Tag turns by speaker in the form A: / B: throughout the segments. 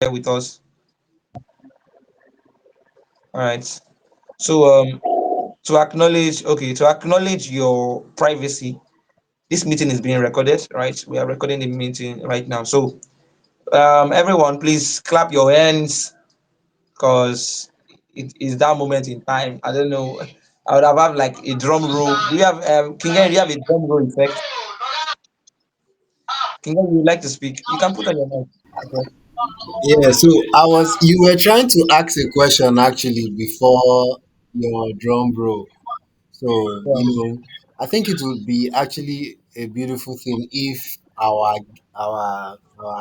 A: here with us. All right. So to acknowledge your privacy, this meeting is being recorded, right? We are recording the meeting right now. So everyone, please clap your hands because it is that moment in time. I don't know. I would have had like a drum roll. Do you have King Henry, do you have a drum roll effect? King Henry, would like to speak? You can put on your mic. Okay.
B: Yeah, so you were trying to ask a question actually before your drum roll. So,
A: Yeah.
B: I think it would be actually a beautiful thing if our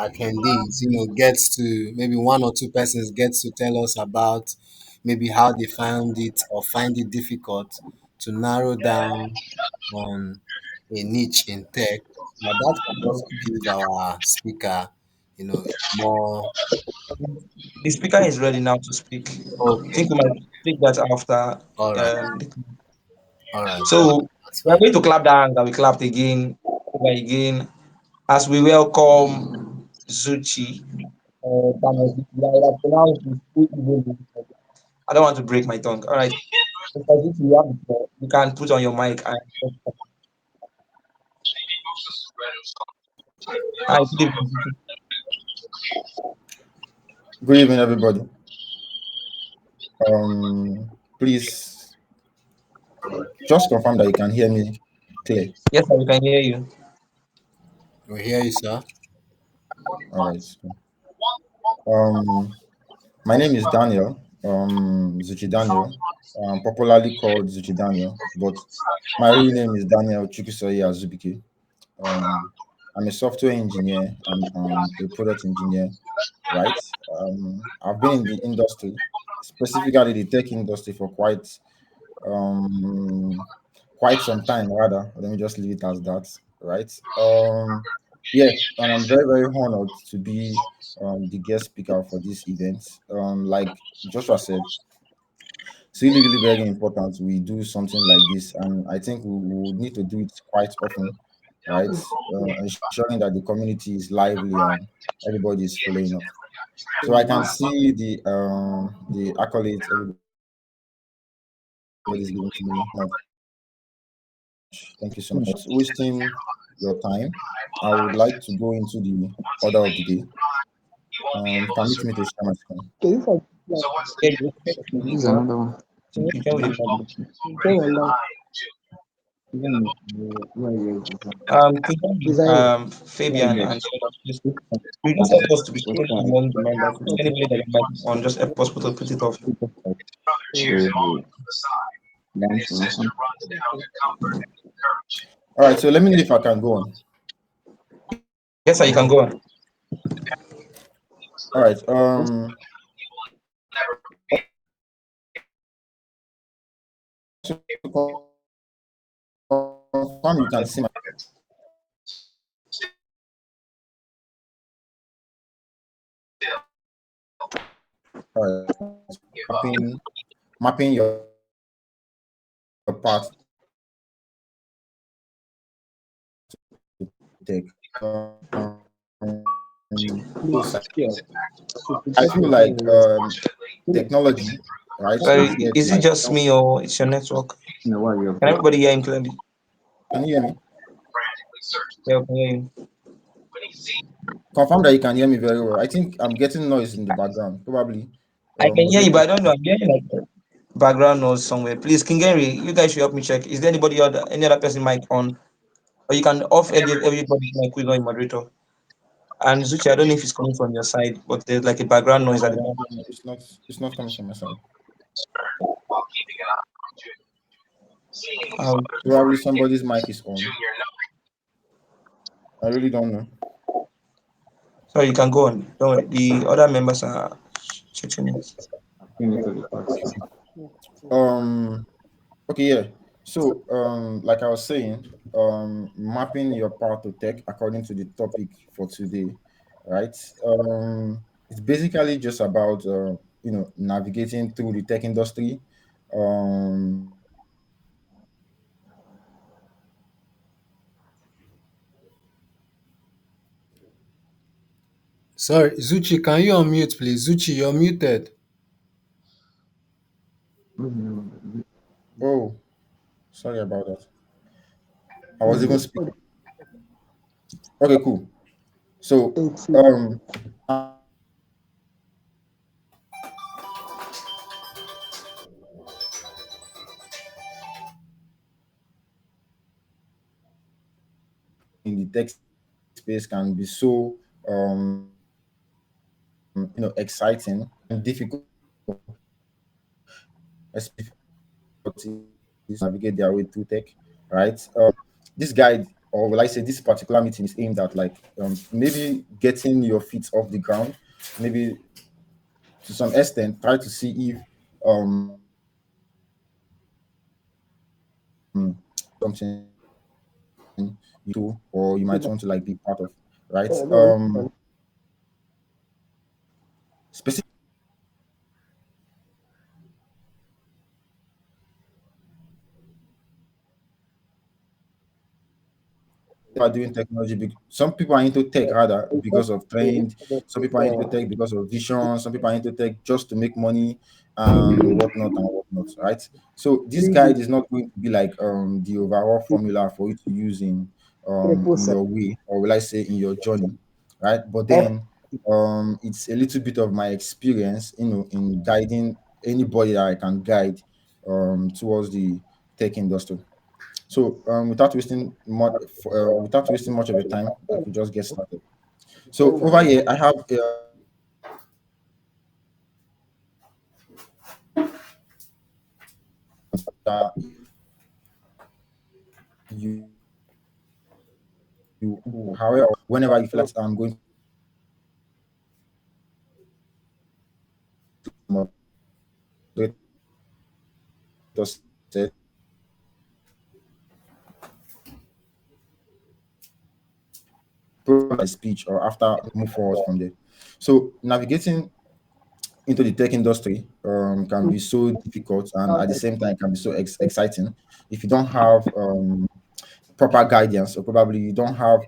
B: attendees, gets to maybe one or two persons gets to tell us about maybe how they found it or find it difficult to narrow down on a niche in tech. Now that could just give our speaker, more.
A: The speaker is ready now to speak. I
B: Okay.
A: think we might take that after.
B: All right.
A: The,
B: All right.
A: so
B: That's
A: we are
B: fine.
A: going to clap down and we clapped again, over again, as we welcome Zuchi. That was- yeah, I pronounced his full Igbo name. I don't want to break my tongue. All right. Mr. Zuchi, you have the floor. You can put on your mic and hi, good evening, Zuchi.
C: Good evening, everybody. Please just confirm that you can hear me clear.
A: Yes, sir, we can hear you.
B: We hear you, sir.
C: All right. Um, my name is Daniel. Zuchi Daniel. Popularly called Zuchi Daniel, but my real name is Daniel Chukusoyi Azubike. Um, I'm a software engineer and a product engineer, right? I've been in the industry, specifically the tech industry, for um quite some time rather. Let me just leave it as that, right? Yeah, and I'm very, very honored to be the guest speaker for this event. Like Joshua said, it's really, really very important we do something like this, and I think we would need to do it quite often, right? Ensuring that the community is lively and everybody is following up. So I can see the accolades everybody's giving to me. Thank you so much. Without wasting your time, I would like to go into the order of the day. Permit me to share my screen.
D: Okay, this is
A: Yeah, you can
D: this is another one.
A: you can with the
D: Very well. Even where you is I
A: Fabian and the others, please. You just help us to be sharing among the members. If anybody that might be on, just help us put it off.
C: All right, so let me know if I can go on.
A: Yes, sir, you can go on.
C: All right. To confirm, you can see my. All right. Mapping your path to tech. So I feel like technology, right, is
A: Sorry,
C: here
A: is it
C: to.
A: just me or it's your network?
D: no why you
A: Can everybody hear him clearly?
C: Can you hear me?
A: Yeah, we can hear you.
C: Confirm that you can hear me very well. I think I'm getting noise in the background. Probably
A: I can hear you, but
C: moderators.
A: I don't know. I'm hearing like background noise somewhere. Please, King Henry, you guys should help me check. Is there any other person mic on? Or you can off everybody's mic who's not a moderator. And Zuchi, I don't know if it's coming from your side, but there's like a background noise at the back.
C: No, it's not. It's not coming from my side.
A: Um,
C: Probably somebody's mic is on. I really don't know.
A: sorry, you can go on. Don't worry. The other members are checking it.
C: Um. Okay. Yeah. So, like I was saying, mapping your path to tech according to the topic for today, right? It's basically just about navigating through the tech industry. Um,
B: Sorry, Zuchi, can you unmute, please? Zuchi, you're muted.
C: Oh, sorry about that. I was even
D: Mhm.
C: speaking. Okay, cool. So,
D: It's
C: in the tech space can be so exciting and difficult, especially navigate their way through tech, right? This guide, or will I say this particular meeting, is aimed at like maybe getting your feet off the ground, maybe to some extent try to see if something you or you might want to like be part of, right?
D: no,
C: Specifically are doing technology. Some people are into tech rather because of trend. Some people are into tech because of vision. Some people are into tech just to make money and whatnot and whatnot. Right. So this guide is not going to be like the overall formula for you to use in
D: 3%.
C: your way, or will I say in your journey, right? But then it's a little bit of my experience, in guiding anybody that I can guide towards the tech industry. So without wasting much of your time, I could just get started. So over here, I have however, whenever you feel like I'm going to said, my speech or after move forward from there. So navigating into the tech industry can be so difficult and at the same time can be so exciting if you don't have proper guidance, or probably you don't have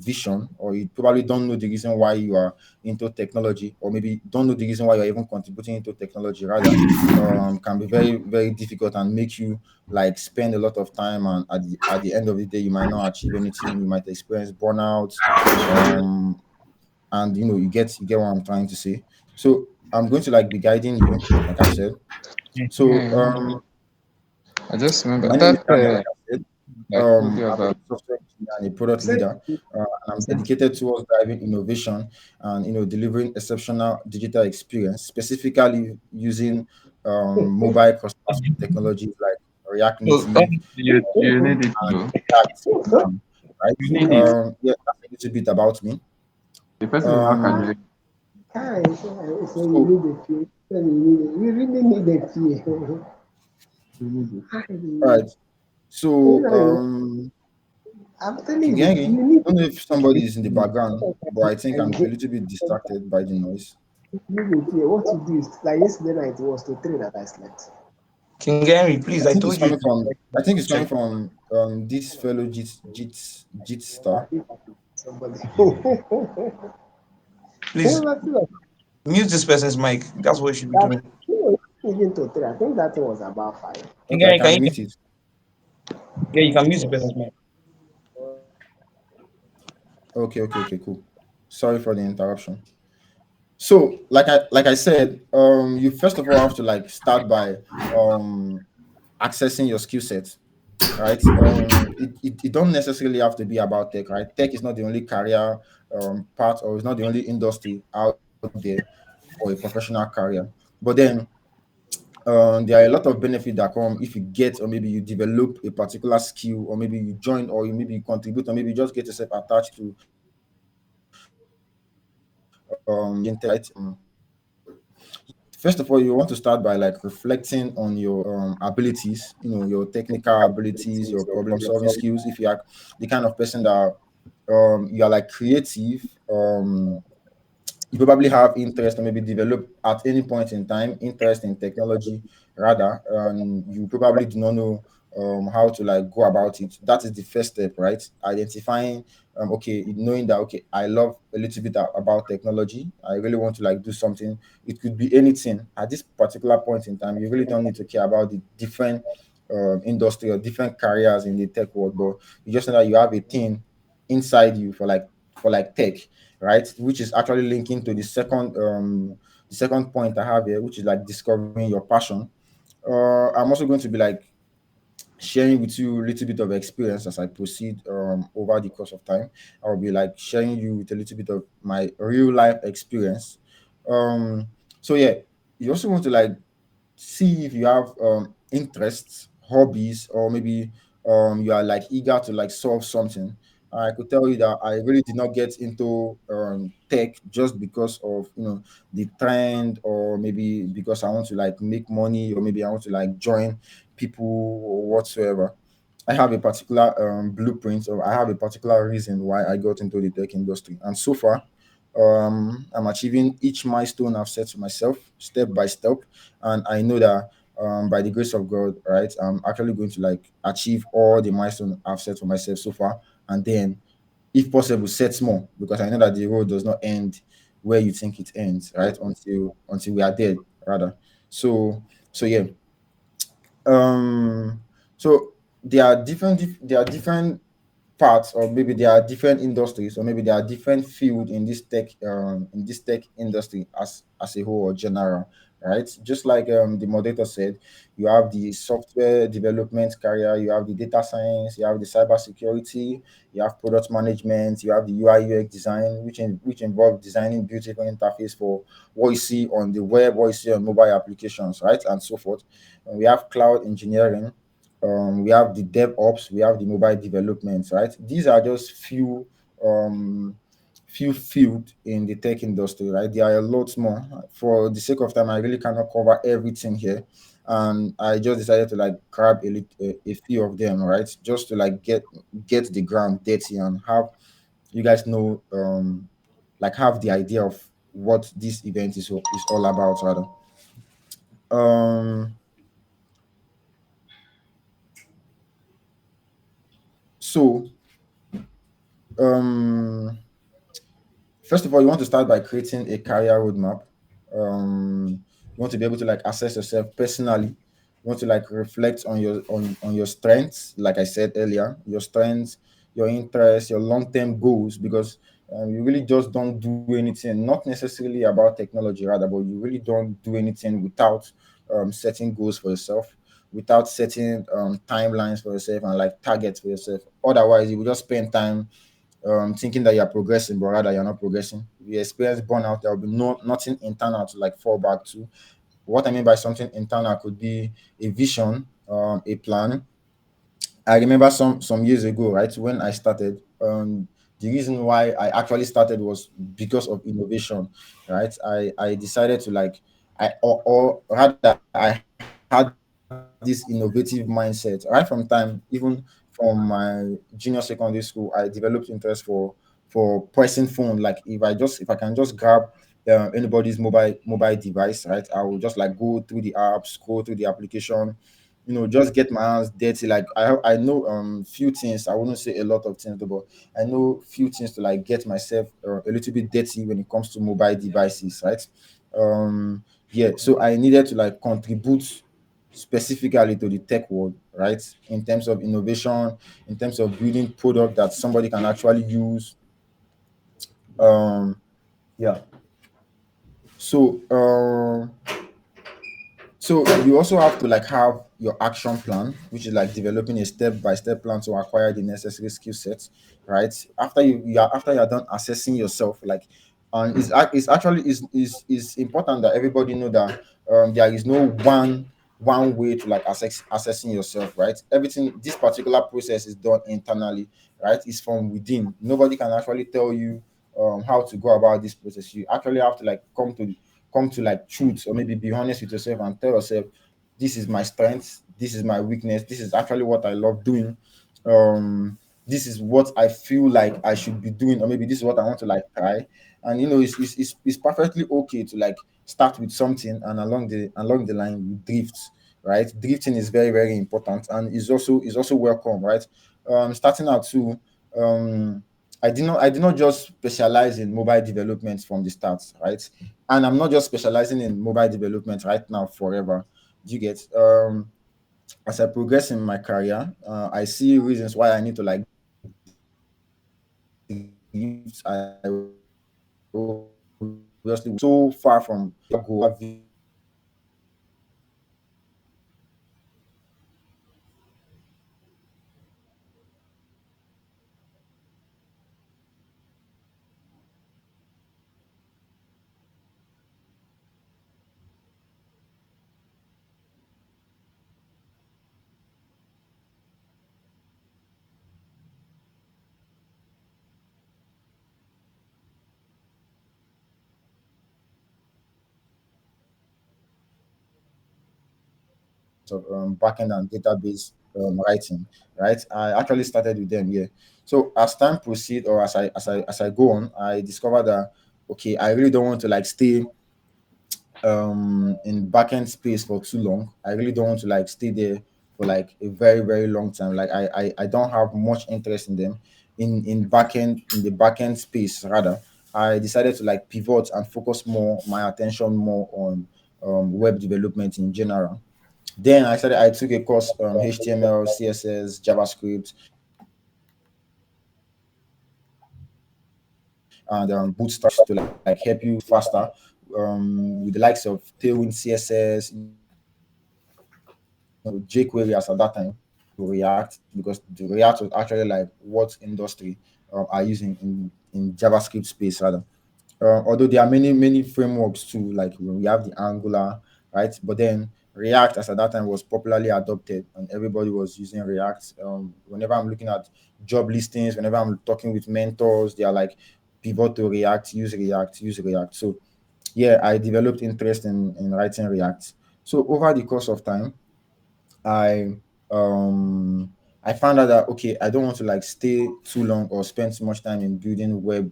C: vision, or you probably don't know the reason why you are into technology, or maybe don't know the reason why you're even contributing into technology rather, can be very very difficult and make you like spend a lot of time, and at the end of the day you might not achieve anything. You might experience burnout, um and you get what I'm trying to say. So I'm going to like be guiding you, like I said. So
E: Yeah, I just remember
C: my name is
E: that
C: Daniel, like I said.
E: like told you
C: I'm a
E: about.
C: software engineer and a product leader, and I'm dedicated towards driving innovation and delivering exceptional digital experience, specifically using mobile customer technologies like React
E: So
C: Native
E: honestly, you need it
C: and
E: to.
C: React, right?
E: You need it.
C: Yeah, that's a little bit about me.
E: The person will not
C: Um,
E: calculate.
D: Kai, so you
C: so
D: need a fee. So you really need a fee.
E: You need it.
C: all right, so
D: You I'm telling you,
C: Kigeni,
D: you
C: I
D: need
C: don't know if somebody is in the
E: Mm.
C: background, but I think I'm a little bit distracted by the noise.
D: a fee. What you do is like yesterday night it was to 3 that I slept.
A: King Henry, please,
C: I
A: I
C: think
A: told
C: it's
A: you.
C: coming from. I think it's coming
A: Check.
C: from this fellow Jit star.
D: Somebody.
A: Please mute this person's mic. That's what you should be
D: That
A: doing.
D: even to 3. I think that thing was about 5.
A: King
C: Okay, I
A: Henry,
C: can
A: can you?
C: mute it.
A: Yeah, you can mute the person's mic.
C: Okay, cool. Sorry for the interruption. So, like I said, you first of all have to like start by um accessing your skill set, right? It don't necessarily have to be about tech, right? Tech is not the only career part, or it's not the only industry out there for a professional career. But then there are a lot of benefits that come if you get, or maybe you develop a particular skill, or maybe you join, or you maybe contribute, or maybe you just get yourself attached to first of all, you want to start by like reflecting on your abilities, your technical abilities, your problem solving skills. If you are the kind of person that you are like creative, you probably have interest, or maybe develop at any point in time interest in technology rather, and you probably do not know how to like go about it. That is the first step, right? Identifying, okay, knowing that, okay, I love a little bit about technology. I really want to like do something. It could be anything at this particular point in time. You really don't need to care about the different industry or different careers in the tech world, but you just know that you have a thing inside you for like tech, right? Which is actually linking to the second point I have here, which is like discovering your passion. I'm also going to be like sharing with you a little bit of experience as I proceed over the course of time. I'll be like sharing you with a little bit of my real life experience. Um, so yeah, you also want to like see if you have interests, hobbies, or maybe you are like eager to like solve something. I could tell you that I really did not get into tech just because of the trend, or maybe because I want to like make money, or maybe I want to like join people or whatsoever. I have a particular blueprint, or I have a particular reason why I got into the tech industry, and so far, I'm achieving each milestone I've set to myself step by step, and I know that by the grace of God, right, I'm actually going to like achieve all the milestones I've set for myself so far, and then, if possible, set more, because I know that the road does not end where you think it ends, right, until we are dead, rather. So yeah, um so there are different parts, or maybe there are different industries, or maybe there are different field in this tech industry as a whole, or general, right? Just like the moderator said, you have the software development career, you have the data science, you have the cyber security, you have product management, you have the UI UX design, which involve designing beautiful interface for what you see on the web, what you see on mobile applications, right, and so forth. And we have cloud engineering, we have the DevOps, we have the mobile development, right? These are just um, few field in the tech industry, right? There are a lot more. For the sake of time, I really cannot cover everything here, and I just decided to like grab a few of them, right? Just to like get the ground dirty and have you guys know, like have the idea of what this event is all about, rather. Um, so um First of all, you want to start by creating a career roadmap. You want to be able to like assess yourself personally. You want to like reflect on your strengths, like I said earlier, your strengths, your interests, your long-term goals, because you really just don't do anything, not necessarily about technology, rather, but you really don't do anything without setting goals for yourself, without setting timelines for yourself and like targets for yourself. Otherwise, you will just spend time thinking that you're progressing, but rather you're not progressing. If you experience burnout, there will be nothing internal to like fall back to. What I mean by something internal could be a vision, a plan. I remember some years ago, right, when I started. The reason why I actually started was because of innovation, right? I decided to like or rather I had this innovative mindset right from time, even from my junior secondary school. I developed interest for pressing phone. Like if I can just grab anybody's mobile device, right, I will just like go through the app, scroll through the application, just get my hands dirty. Like I know few things. I wouldn't say a lot of things though, but I know few things to like get myself a little bit dirty when it comes to mobile devices, right? Yeah, so I needed to like contribute specifically to the tech world, right? In terms of innovation, in terms of building product that somebody can actually use. um yeah so So you also have to like have your action plan, which is like developing a step-by-step plan to acquire the necessary skill sets, right? After you're done assessing yourself, like, and it's actually is important that everybody know that there is no one way to like assessing yourself, right? Everything, this particular process is done internally, right? It's from within. Nobody can actually tell you how to go about this process. You actually have to like come to like truth, or maybe be honest with yourself and tell yourself, this is my strength, this is my weakness, this is actually what I love doing, this is what I feel like I should be doing, or maybe this is what I want to like try. And it's perfectly okay to like start with something, and along the line you drift, right? Drifting is very, very important, and is also welcome, right? Starting out too, um, I did not just specialize in mobile development from the start, right? And I'm not just specializing in mobile development right now forever. Do you get? As I progress in my career, I see reasons why I need to like drift. I obviously so far from of backend and database writing, right? I actually started with them, yeah. So as time proceed, or as I go on, I discovered that okay, I really don't want to like stay in backend space for too long. I really don't want to like stay there for like a very, very long time. Like I don't have much interest in them in the backend space rather. I decided to like pivot and focus more my attention more on web development in general. Then I took a course HTML, CSS, JavaScript, and Bootstrap to like help you faster with the likes of Tailwind CSS, jQuery as at that time to React, because the React was actually like what industry are using in JavaScript space rather. Although there are many frameworks too, like we have the Angular, right? But then React as at that time was popularly adopted and everybody was using React. Whenever I'm looking at job listings, whenever I'm talking with mentors, they are like pivot to React, use React, use React. So yeah, I developed interest in writing React. So over the course of time, I um I found out that okay, I don't want to like stay too long or spend too much time in building web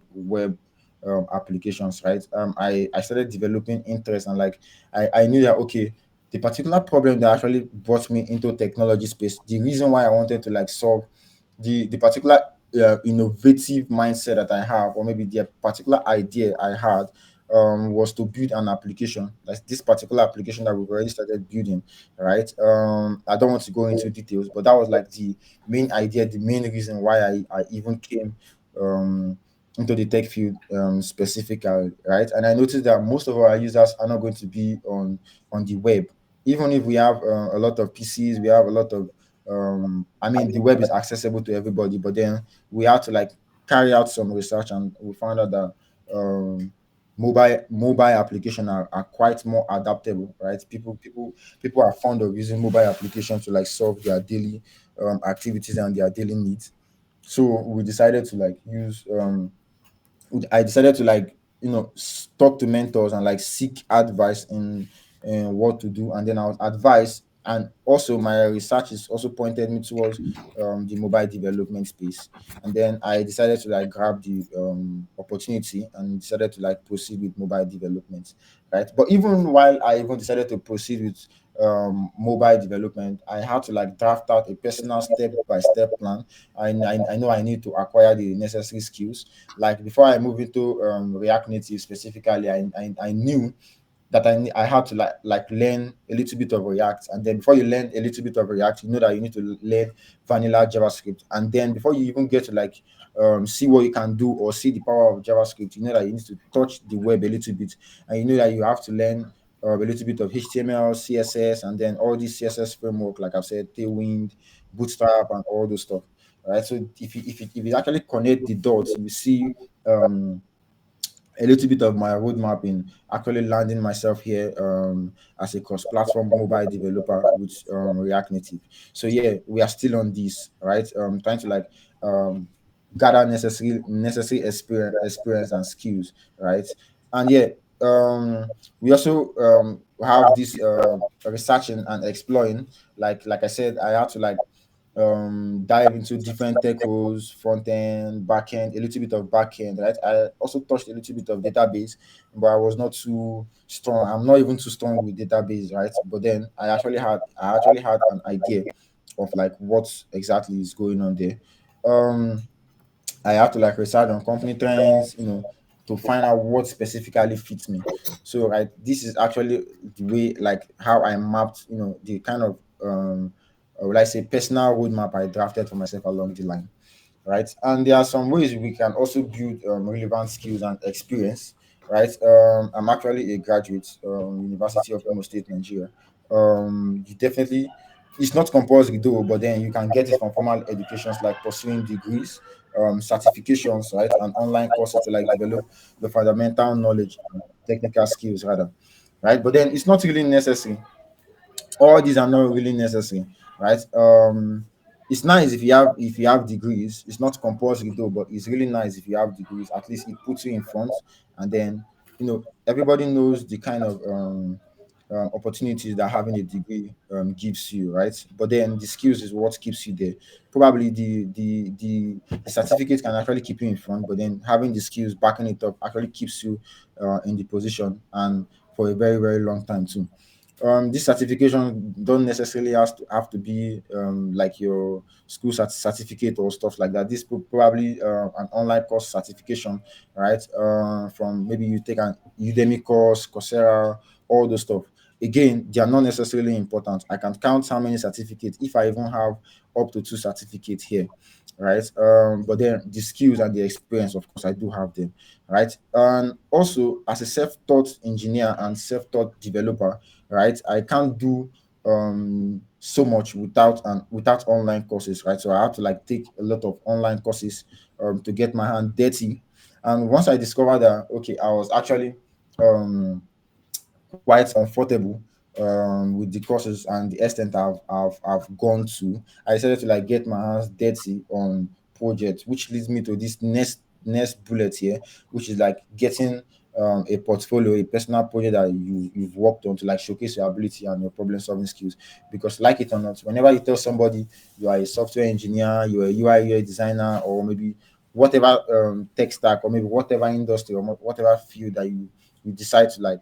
C: applications, right? I started developing interest, and like I knew that okay, the particular problem that actually brought me into technology space, the reason why I wanted to like solve the particular innovative mindset that I have, or maybe the particular idea I had, was to build an application, like this particular application that we've already started building, right? I don't want to go into details, but that was like the main idea, the main reason why I even came um, into the tech field specifically, right? And I noticed that most of our users are not going to be on the web. Even if we have a lot of PCs, we have a lot of I mean, the web is accessible to everybody, but then we had to like carry out some research, and we found out that um, mobile application are quite more adaptable, right? People are fond of using mobile applications to like solve their daily activities and their daily needs. So we decided to like use I decided to like talk to mentors and like seek advice in what to do, and then I was advised, and also my research is also pointed me towards the mobile development space, and then I decided to like grab the opportunity and decided to like proceed with mobile development, right? But even while I even decided to proceed with mobile development, I had to like draft out a personal step-by-step plan. I know I need to acquire the necessary skills. Like before I move into React Native specifically, I knew that I had to like learn a little bit of React, and then before you learn a little bit of React, you know that you need to learn vanilla JavaScript, and then before you even get to like see what you can do or see the power of JavaScript, you know that you need to touch the web a little bit, and you know that you have to learn a little bit of HTML, CSS, and then all these CSS framework, like I've said, Tailwind, Bootstrap, and all those stuff. Right. So if you actually connect the dots, you see um a little bit of my roadmap in actually landing myself here as a cross-platform mobile developer with React Native. So yeah, we are still on this, right? Trying to like gather necessary experience and skills, right? And yeah, we also have this researching and exploring. Like I said, I had to like dive into different tech roles, front end, back end, a little bit of back end, right? I also touched a little bit of database, but I was not too strong. I'm not even too strong with database, right? But then I actually had an idea of like what exactly is going on there. Um, I have to like research on company trends, to find out what specifically fits me. So right, this is actually the way like how I mapped, the kind of will I say personal roadmap I drafted for myself along the line, right? And there are some ways we can also build relevant skills and experience, right? I'm actually a graduate, University of Imo State, Nigeria. You definitely, it's not compulsory though, but then you can get it from formal educations like pursuing degrees, certifications, right, and online courses to like develop the fundamental knowledge and technical skills rather, right? But then it's not really necessary. All these are not really necessary, right? It's nice if you have degrees. It's not compulsory though, but it's really nice if you have degrees. At least it puts you in front, and then everybody knows the kind of opportunities that having a degree gives you, right? But then the skills is what keeps you there. Probably the certificate can actually keep you in front, but then having the skills backing it up actually keeps you in the position and for a very very long time too. This certification don't necessarily have to be like your school certificate or stuff like that. This probably an online course certification, right? From maybe you take an Udemy course, Coursera, all those stuff. Again, they are not necessarily important. I can count how many certificates if I even have up to two certificates here, right? But then the skills and the experience, of course, I do have them, right? And also, as a self-taught engineer and self-taught developer, right? I can't do so much without online courses, right? So I have to like take a lot of online courses to get my hand dirty. And once I discovered that, okay, I was actually um quite comfortable with the courses and the extent I've gone to, I decided to like get my hands dirty on projects, which leads me to this next bullet here, which is like getting a portfolio, a personal project that you've worked on to like showcase your ability and your problem solving skills. Because like it or not, whenever you tell somebody you are a software engineer, you're a UI designer, or maybe whatever tech stack, or maybe whatever industry or whatever field that you decide to like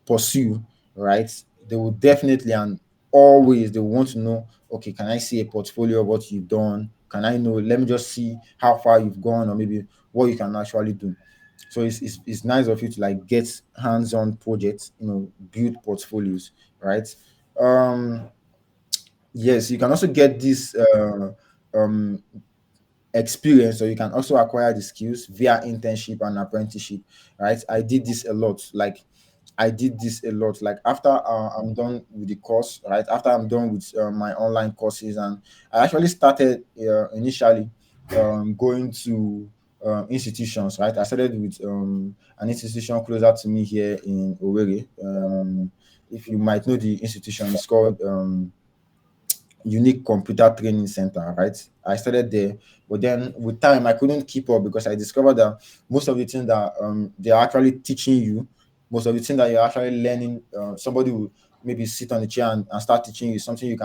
C: pursue, right? They will definitely and always they will want to know, okay, can I see a portfolio of what you've done? Can I know? Let me just see how far you've gone, or maybe what you can actually do. So it's nice of you to like get hands-on projects, build portfolios, right? Um, yes, you can also get this um experience, or you can also acquire the skills via internship and apprenticeship, right? I did this a lot, like after I'm done with the course, right? After I'm done with my online courses, and I actually started initially going to institutions, right? I started with an institution closer to me here in Owerri. If you might know the institution, it's called Unique Computer Training Center, right? I started there, but then with time I couldn't keep up because I discovered that most of the things that they're actually teaching you, most of the things that you're actually learning, somebody will maybe sit on the chair and start teaching you something you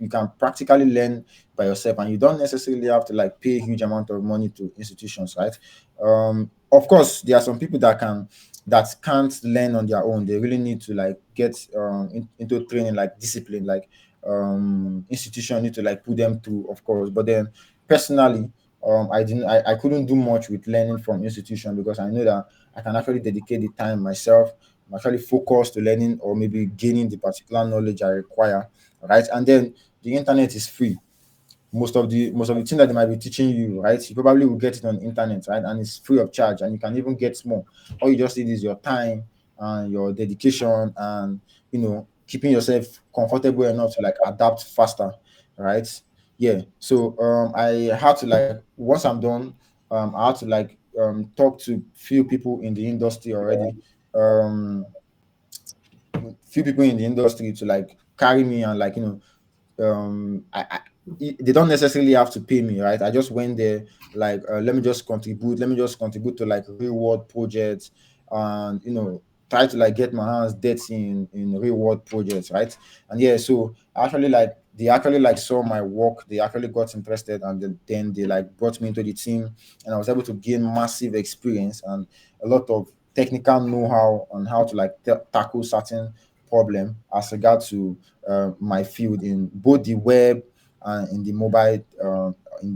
C: can practically learn by yourself, and you don't necessarily have to like pay a huge amount of money to institutions, right? Of course, there are some people that can't learn on their own. They really need to like get into training, like discipline, like institution need to like put them through, of course. But then personally, I couldn't do much with learning from institution because I know that I can actually dedicate the time myself. I'm actually focused to learning or maybe gaining the particular knowledge I require, right? And then the internet is free. Most of the things that they might be teaching you, right? You probably will get it on the internet, right? And it's free of charge, and you can even get more. All you just need is your time and your dedication, and keeping yourself comfortable enough to like adapt faster, right? Yeah. So I had to like once I'm done, I had to like talk to few people in the industry already. Um, few people in the industry to like carry me and like they don't necessarily have to pay me, right? I just went there like let me just contribute to like real world projects, and try to like get my hands dirty in real world projects, right? And yeah, so actually like they actually like saw my work, they actually got interested, and then they like brought me into the team, and I was able to gain massive experience and a lot of technical know-how on how to like tackle certain problem as regard to my field in both the web and in the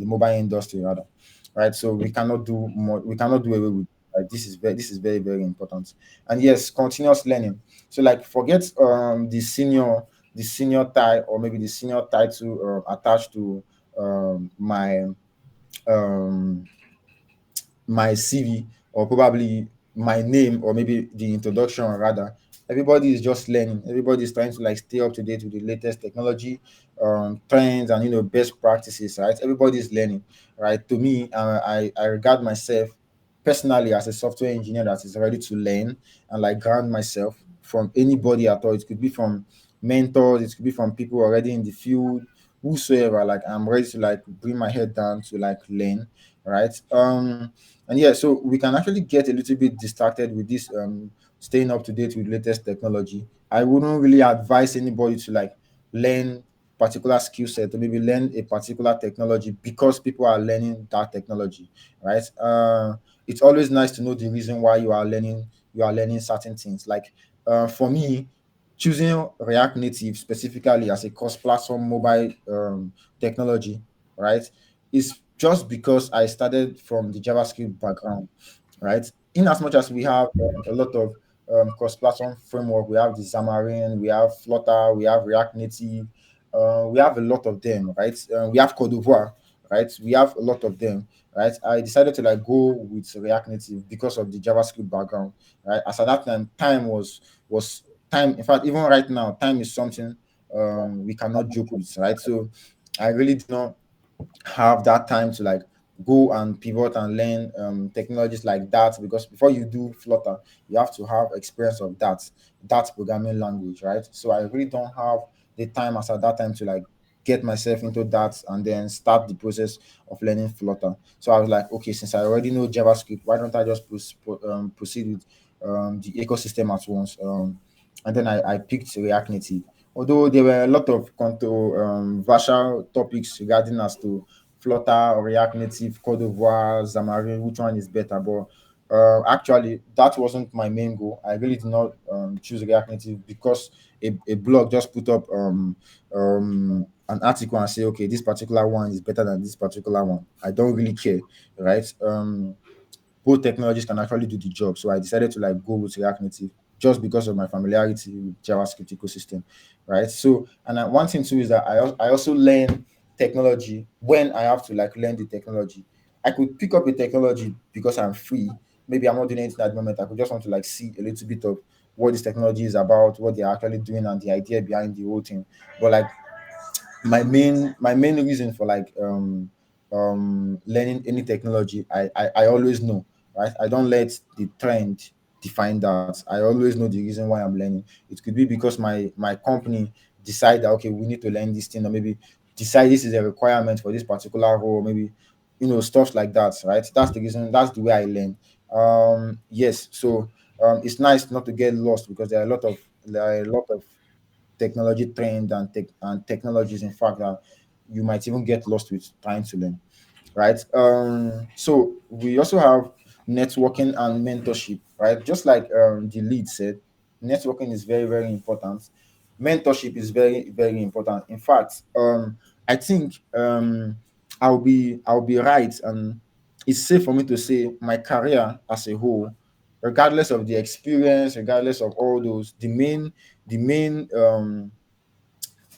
C: mobile industry rather, right? So we cannot do more, we cannot do away with, like, this is very very important. And yes, continuous learning. So like forget the senior tie, or maybe the senior title attached to my um my CV, or probably my name, or maybe the introduction rather. Everybody is just learning. Everybody is trying to like stay up to date with the latest technology, trends, and best practices. Right? Everybody is learning. Right? To me, I regard myself personally as a software engineer that is ready to learn and like ground myself from anybody at all. It could be from mentors. It could be from people already in the field. Whosoever, like I'm ready to like bring my head down to like learn, right? And yeah, so we can actually get a little bit distracted with this staying up to date with latest technology. I wouldn't really advise anybody to like learn particular skill set, or maybe learn a particular technology because people are learning that technology, right? It's always nice to know the reason why you are learning certain things. Like for me, choosing React Native specifically as a cross-platform mobile technology, right, is just because I started from the JavaScript background, right? In as much as we have a lot of cross-platform framework, we have the Xamarin, we have Flutter, we have React Native, we have a lot of them, right? We have Cordova, right? We have a lot of them, right? I decided to like go with React Native because of the JavaScript background, right? As at that time, time was time. In fact, even right now, time is something we cannot joke with, right? So I really did not have that time to like go and pivot and learn technologies like that, because before you do Flutter, you have to have experience of that programming language, right? So I really don't have the time as at that time to like get myself into that and then start the process of learning Flutter. So I was like, okay, since I already know JavaScript, why don't I just proceed with the ecosystem at once? And then I picked React Native. Although there were a lot of controversial topics regarding as to Flutter, React Native, Cote d'Ivoire, Xamarin, which one is better. But actually, that wasn't my main goal. I really did not choose React Native because a blog just put up an article and say, okay, this particular one is better than this particular one. I don't really care, right? Both technologies can actually do the job. So I decided to like go with React Native just because of my familiarity with JavaScript ecosystem, right? So, and one thing too is that I also learn technology when I have to like learn the technology. I could pick up a technology because I'm free. Maybe I'm not doing anything at the moment. I could just want to like see a little bit of what this technology is about, what they're actually doing, and the idea behind the whole thing. But like my main reason for like learning any technology, I always know, right? I don't let the trend define that. I always know the reason why I'm learning. It could be because my company decide that okay, we need to learn this thing, or maybe decide this is a requirement for this particular role, maybe stuff like that, right? That's the reason, that's the way I learn. Yes, so it's nice not to get lost because there are a lot of technology trend and technologies, in fact, that you might even get lost with trying to learn, right? So we also have networking and mentorship, right? Just like the lead said, networking is very very important. Mentorship is very very important. In fact, I think I'll be right, and it's safe for me to say my career as a whole, regardless of the experience, regardless of all those, the main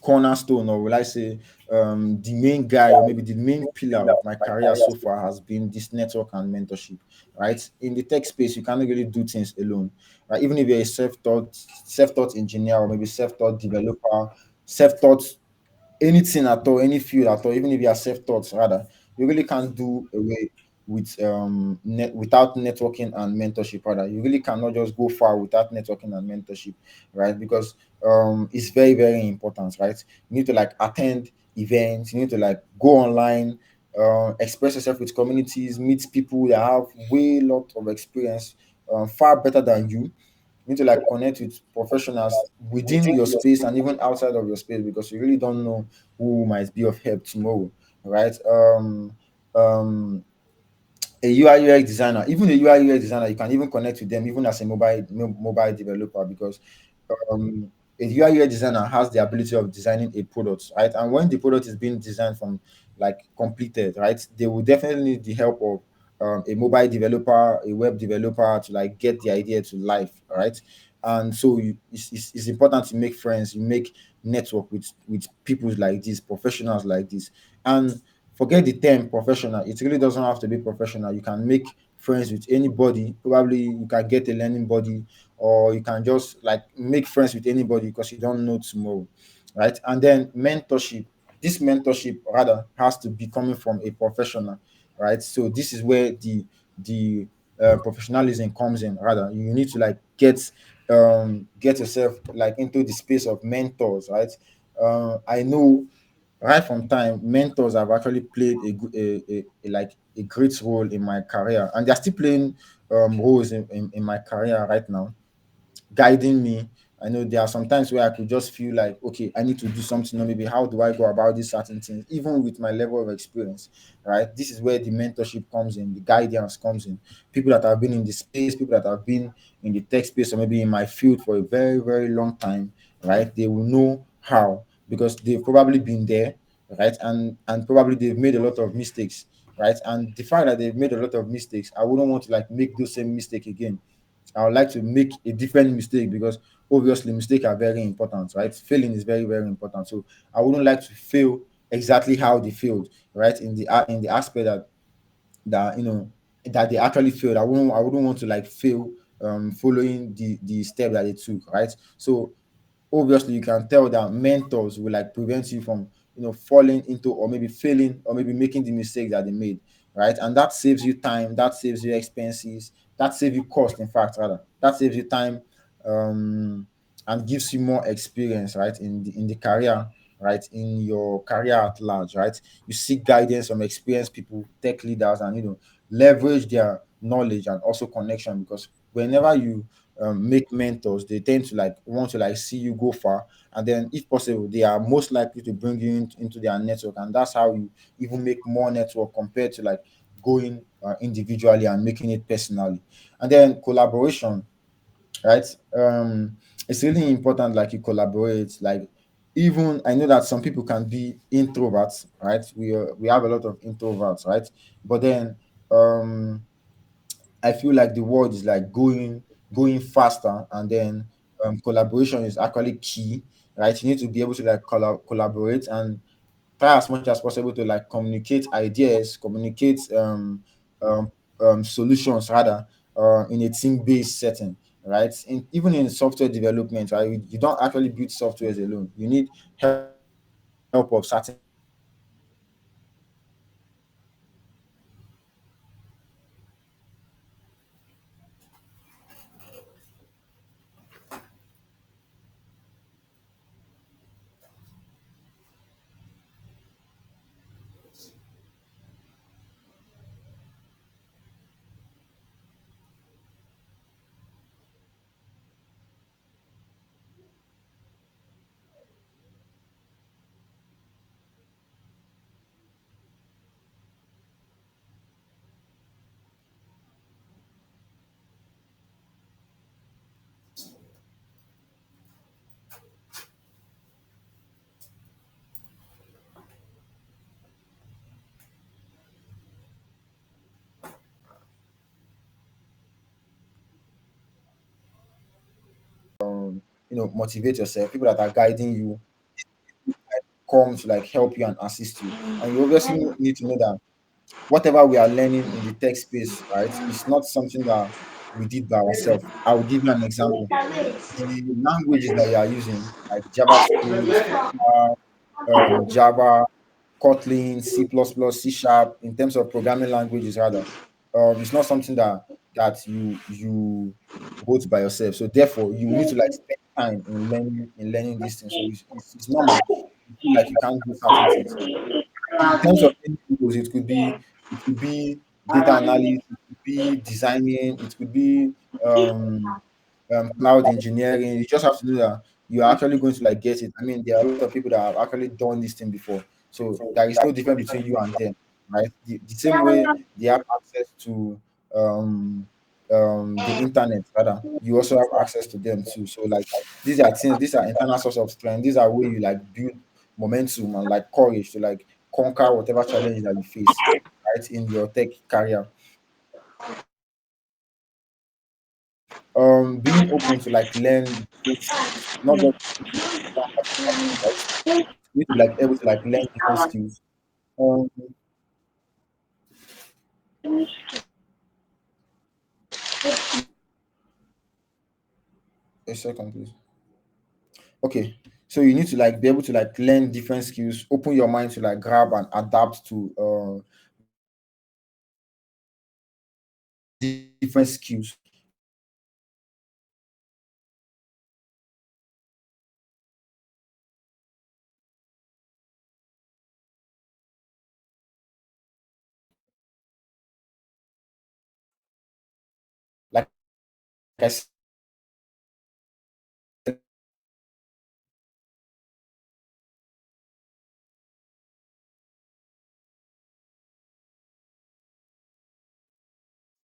C: cornerstone, or will I say the main guy, or maybe the main pillar of my career so far has been this network and mentorship, right? In the tech space, you can't really do things alone, right? Even if you're a self-taught engineer, or maybe self-taught developer, self-taught anything at all, any field at all, even if you are self-taught, rather, you really can't do away with without networking and mentorship. Rather, you really cannot just go far without networking and mentorship, right? Because it's very very important, right? You need to like attend events, you need to like go online, express yourself with communities, meet people that have way lot of experience, far better than you, You need to like connect with professionals within your space and even outside of your space, because you really don't know who might be of help tomorrow, right? Um a UI UX designer, even a UI UX designer, you can even connect with them even as a mobile developer, because um, a UI UX designer has the ability of designing a product, right? And when the product is being designed from like completed, right, they will definitely need the help of a mobile developer, a web developer to like get the idea to life, right? And so it's important to make friends, you make network with people like this, professionals like this, and forget the term professional. It really doesn't have to be professional. You can make friends with anybody. Probably you can get a learning body, or you can just like make friends with anybody because you don't know tomorrow, right? And then mentorship. This mentorship rather has to be coming from a professional, right? So this is where the professionalism comes in. Rather, you need to like get yourself like into the space of mentors, right? I know right from time, mentors have actually played like a great role in my career, and they're still playing roles in my career right now, guiding me. I know there are some times where I could just feel like, okay, I need to do something, or maybe how do I go about these certain things, even with my level of experience, right? This is where the mentorship comes in, the guidance comes in. People that have been in the space, people that have been in the tech space, or maybe in my field for a very, very long time, right? They will know how, because they've probably been there, right? And probably they've made a lot of mistakes, right? And the fact that they've made a lot of mistakes, I wouldn't want to like make those same mistake again. I would like to make a different mistake, because obviously mistakes are very important, right? Failing is very, very important. So I wouldn't like to fail exactly how they failed, right? In the aspect that that they actually failed. I wouldn't want to like fail following the step that they took, right? So obviously you can tell that mentors will like prevent you from falling into, or maybe failing, or maybe making the mistake that they made, right? And that saves you time, that saves you expenses, that saves you cost, in fact, rather, that saves you time, um and gives you more experience, right, in the career, right, in your career at large, right? You seek guidance from experienced people, tech leaders, and leverage their knowledge and also connection, because whenever you make mentors, they tend to like want to like see you go far, and then if possible they are most likely to bring you into their network, and that's how you even make more network compared to like going individually and making it personally. And then collaboration, right? It's really important like you collaborate, like even I know that some people can be introverts, right? We have a lot of introverts, right? But then um I feel like the world is like going faster, and then collaboration is actually key, right? You need to be able to like collaborate and try as much as possible to like communicate ideas, communicate um, solutions rather, in a team-based setting, right? Even in software development, right? You don't actually build softwares alone. You need help of certain people, right? Motivate yourself, people that are guiding you, come to like help you and assist you. And you obviously need to know that whatever we are learning in the tech space, right, it's not something that we did by ourselves. I will give you an example. The languages that you are using, like JavaScript, Java, Kotlin, C++, C Sharp, in terms of programming languages, rather, it's not something that you wrote by yourself. So therefore, you need to like spend time in learning these things. So it's normal. You feel like you can't do certain things. In terms of any fields, it could be data analysis, it could be designing, it could be cloud engineering. You just have to know that you are actually going to like get it. I mean, there are a lot of people that have actually done this thing before, so there is no difference between you and them, right? The same way they have access to um the internet, rather, you also have access to them too. So like these are things, these are internal source of strength. These are where you like build momentum and like courage to like conquer whatever challenge that you face, right, in your tech career. Being open to like learn different skills, not just one particular thing, right? You need to like able to like learn different skills. Um, a second, please. Okay, so you need to like be able to like learn different skills, open your mind to like grab and adapt to different skills. Like I said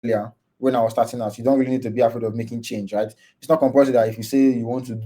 C: earlier, when I was starting out, you don't really need to be afraid of making change, right? It's not compulsory that if you say you want to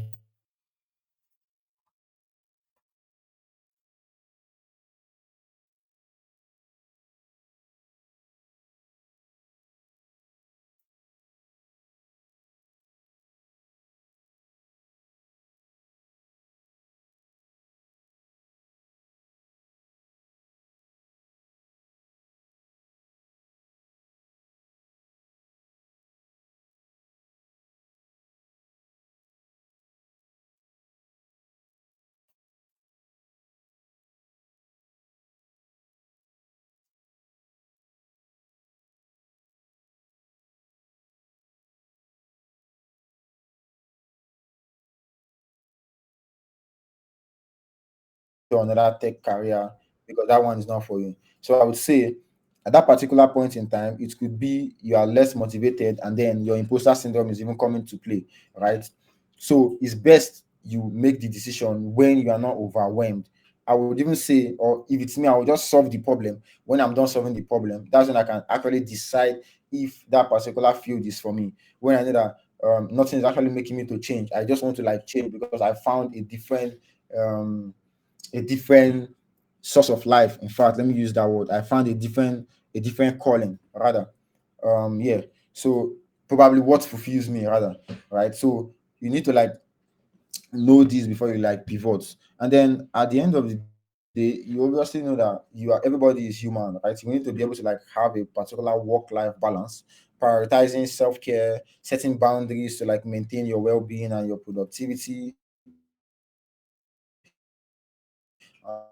C: do another tech career because that one is not for you. So I would say at that particular point in time, it could be you are less motivated and then your imposter syndrome is even coming to play, right? So it's best you make the decision when you are not overwhelmed. I would even say, or if it's me, I will just solve the problem. When I'm done solving the problem, that's when I can actually decide if that particular field is for me. When I know that nothing is actually making me to change, I just want to like change because I found um, a different source of life. In fact, let me use that word. I found a different calling rather. Yeah. So probably what fulfills me rather, right? So you need to like know this before you like pivot. And then at the end of the day, you obviously know that everybody is human, right? You need to be able to like have a particular work-life balance, prioritizing self-care, setting boundaries to like maintain your well-being and your productivity.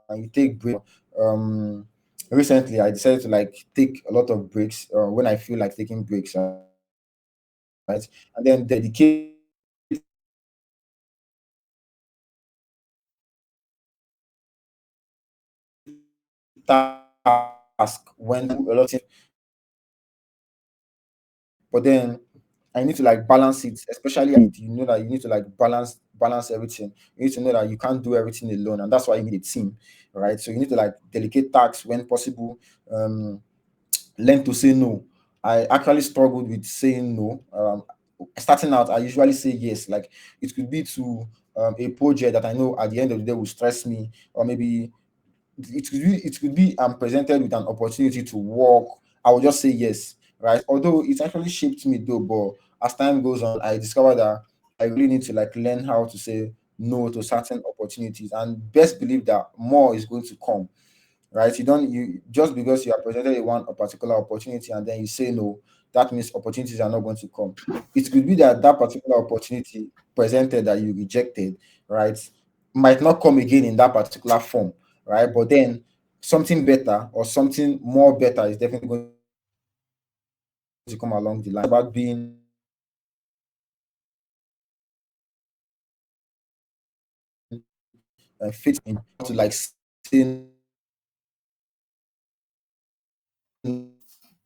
C: You take breaks. Recently I decided to like take a lot of breaks when I feel like taking breaks, right? And then dedicate task when a lot of, but then I need to like balance it, especially you know that you need to like balance everything. You need to know that you can't do everything alone, and that's why you need a team, right? So you need to like delegate tasks when possible. Learn to say no. I actually struggled with saying no. Starting out, I usually say yes. Like it could be to a project that I know at the end of the day will stress me, or maybe it could be I'm presented with an opportunity to work. I will just say yes, right? Although it actually shaped me though, but as time goes on, I discovered that I really need to like learn how to say no to certain opportunities, and best believe that more is going to come, right? You don't you just because you are presented with one a particular opportunity and then you say no, that means opportunities are not going to come. It could be that that particular opportunity presented that you rejected, right, might not come again in that particular form, right? But then something better or something more better is definitely going to come along the line. About being fit in to like say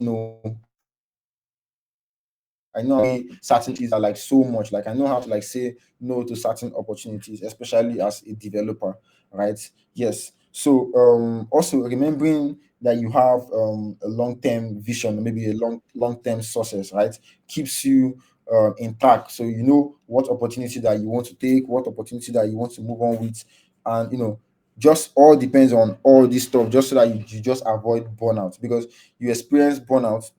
C: no and like certain is like so much. Like I know how to like say no to certain opportunities, especially as a developer, right? Yes. So also remembering that you have a long-term vision, maybe a long-term success, right? Keeps you intact. So you know what opportunity that you want to take, what opportunity that you want to move on with, and just all depends on all this stuff, just so that you just avoid burnout, because you experience burnout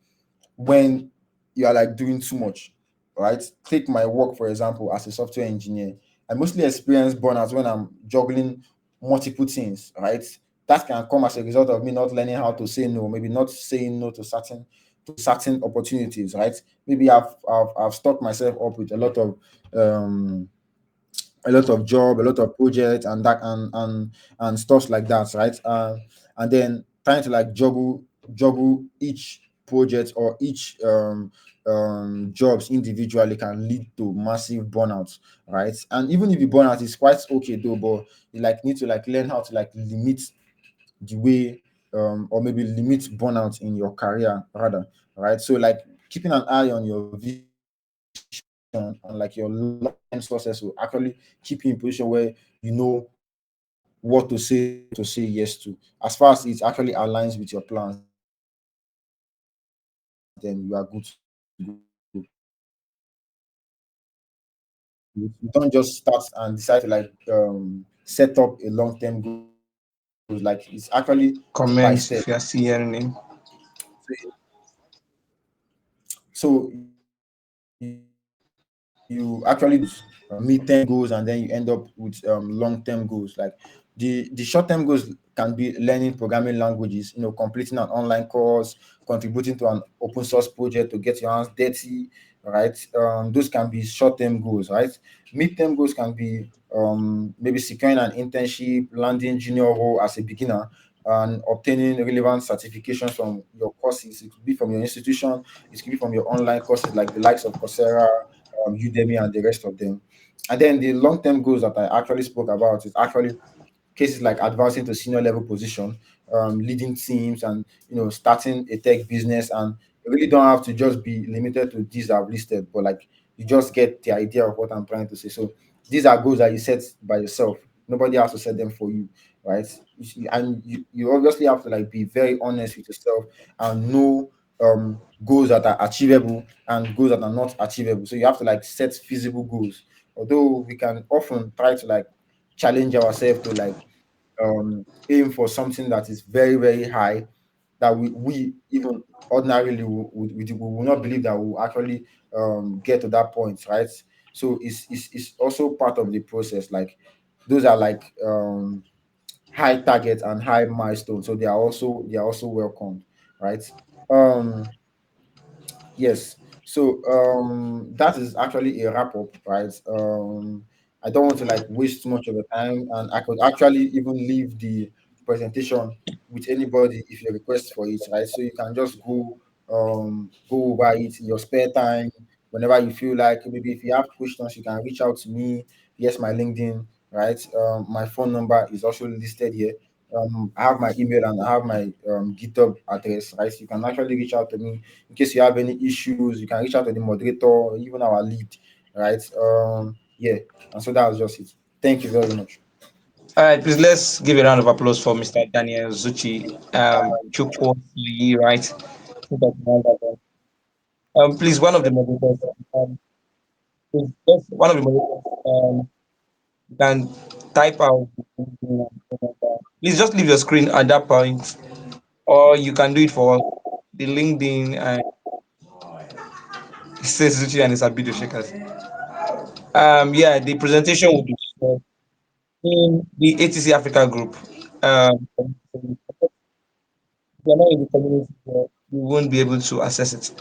C: when you are like doing too much, right? Take my work for example as a software engineer. I mostly experience burnout when I'm juggling multiple things, right? That can come as a result of me not learning how to say no, maybe not saying no to certain opportunities, right? Maybe I've stuck myself up with um a lot of job, a lot of projects, and that and stuff like that, right? And then trying to like juggle each project or each jobs individually can lead to massive burnout, right? And even if you burn out, it's quite okay though, but you like need to like learn how to like limit the way or maybe limit burnout in your career rather, right? So like keeping an eye on your vision and like your long-term success will actually keep you in position where you know what to say no to and what to say yes to, as far as it actually aligns with your plans. Then you are good to go. You don't just start and decide to like set up a long-term goals. Like it's actually step by step.
A: Comments if you are still hearing him.
C: So you actually mid-term goals, and then you end up with long-term goals. Like the short-term goals can be learning programming languages, completing an online course, contributing to an open source project to get your hands dirty, right? Those can be short-term goals, right? Mid-term goals can be maybe securing an internship, landing junior role as a beginner, and obtaining relevant certifications from your courses. It could be from your institution, it could be from your online courses like the likes of Coursera, Udemy, and the rest of them. And then the long-term goals that I actually spoke about is actually cases like advancing to senior level position, leading teams, and starting a tech business. And you really don't have to just be limited to these I've listed, but like you just get the idea of what I'm trying to say. So these are goals that you set by yourself. Nobody has to set them for you, right? And you obviously have to like be very honest with yourself and know goals that are achievable and goals that are not achievable. So you have to like set feasible goals. Although we can often try to like challenge ourselves to like aim for something that is very very high, that we even ordinarily we will not believe that we'll actually get to that point, right? So it's also part of the process. Like those are like high targets and high milestones, so they are also welcomed, right? um Yes. So that is actually a wrap up, right? I don't want to like waste too much of the time, and I could actually even leave the presentation with anybody if you request for it, right? So you can just go over it in your spare time whenever you feel like. Maybe if you have questions, you can reach out to me. Yes, my LinkedIn, right? My phone number is also listed here. I have my email and I have my GitHub address, right? So you can actually reach out to me in case you have any issues. You can reach out to the moderator or even our lead, right? Yeah, and so that was just it. Thank you very much.
A: All right, please let's give a round of applause for Mr. Daniel Zuchi Chukwuosi, right? Please, one of the moderators, please, just one of the moderators, you can type out. Please just leave your screen at that point, or you can do it for us. The LinkedIn and it says Zuchi and it's a video shakers. Yeah, the presentation will be shared in the ATC Africa group. If you're not in the community, you won't be able to access it.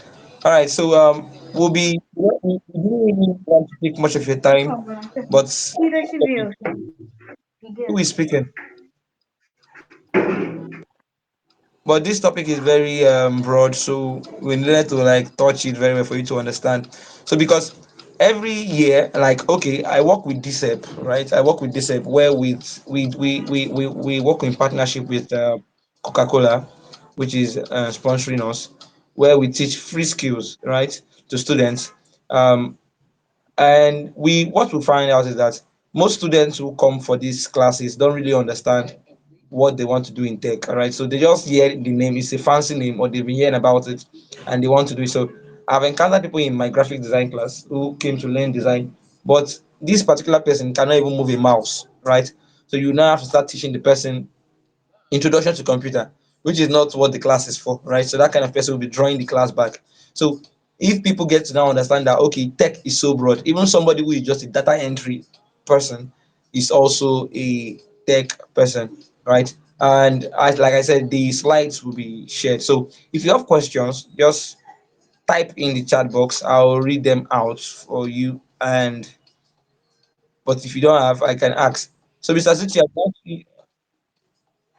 A: All right, so we don't really want to take much of your time, but who is speaking? But this topic is very broad, so we needed to like touch it very well for you to understand. So because every year, like okay, I work with DSEP, right? I work with DSEP where we work in partnership with Coca-Cola, which is sponsoring us, where we teach free skills, right? to students. Um, and what we find out is that most students who come for these classes don't really understand what they want to do in tech. All right, so they just hear the name, it's a fancy name, or they've been hearing about it and they want to do it. So I've encountered people in my graphic design class who came to learn design, but this particular person cannot even move a mouse, right? So you now have to start teaching the person introduction to computer, which is not what the class is for, right? So that kind of person will be drawing the class back. So if people get to now understand that okay, tech is so broad, even somebody who is just a data entry person is also a tech person, right? And as like I said, the slides will be shared. So if you have questions, just type in the chat box. I'll read them out for you. And but if you don't have, I can ask. So Mr. Suchi,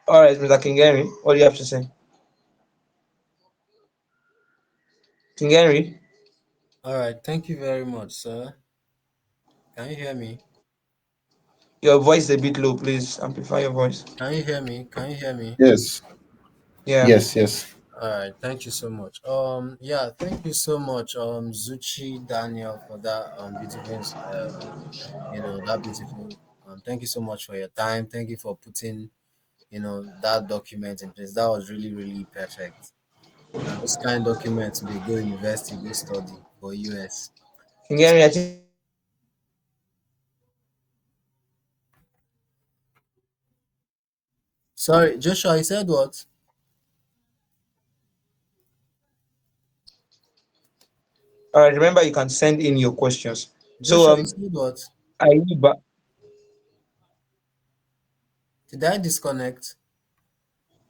A: all right, Mr. Kingeri, what do you have to say? Kingeri?
B: All right, thank you very much, sir. Can you hear me?
A: Your voice is a bit low, please amplify your voice.
B: Can you hear me? Can you hear me?
C: Yes,
A: Yeah.
C: yes, yes.
B: All right, thank you so much. Yeah, thank you so much, Zuchi Daniel, for that beautiful, that beautiful. Thank you so much for your time. Thank you for putting, that document in place. That was really, really perfect. Now, this kind of document they go university, go study for US.
A: Kingeri, I think your voice is a bit low.
B: Sorry, Joshua, you said what?
A: All right, remember you can send in your questions. So
B: Joshua, you said what?
A: are you back?
B: Did I disconnect?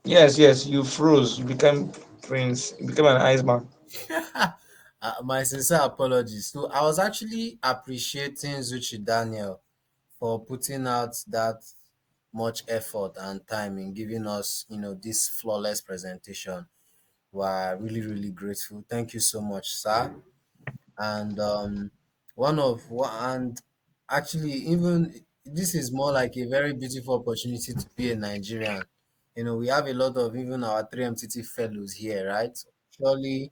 A: Yes, yes, you froze. You became prince. You became an Iceman.
B: My sincere apologies. So I was actually appreciating Zuchi Daniel for putting out that much effort and time in giving us, this flawless presentation. We're really, really grateful. Thank you so much, sir. And and actually, even this is more like a very beautiful opportunity to be a Nigerian. We have a lot of even our 3MTT fellows here, right? Surely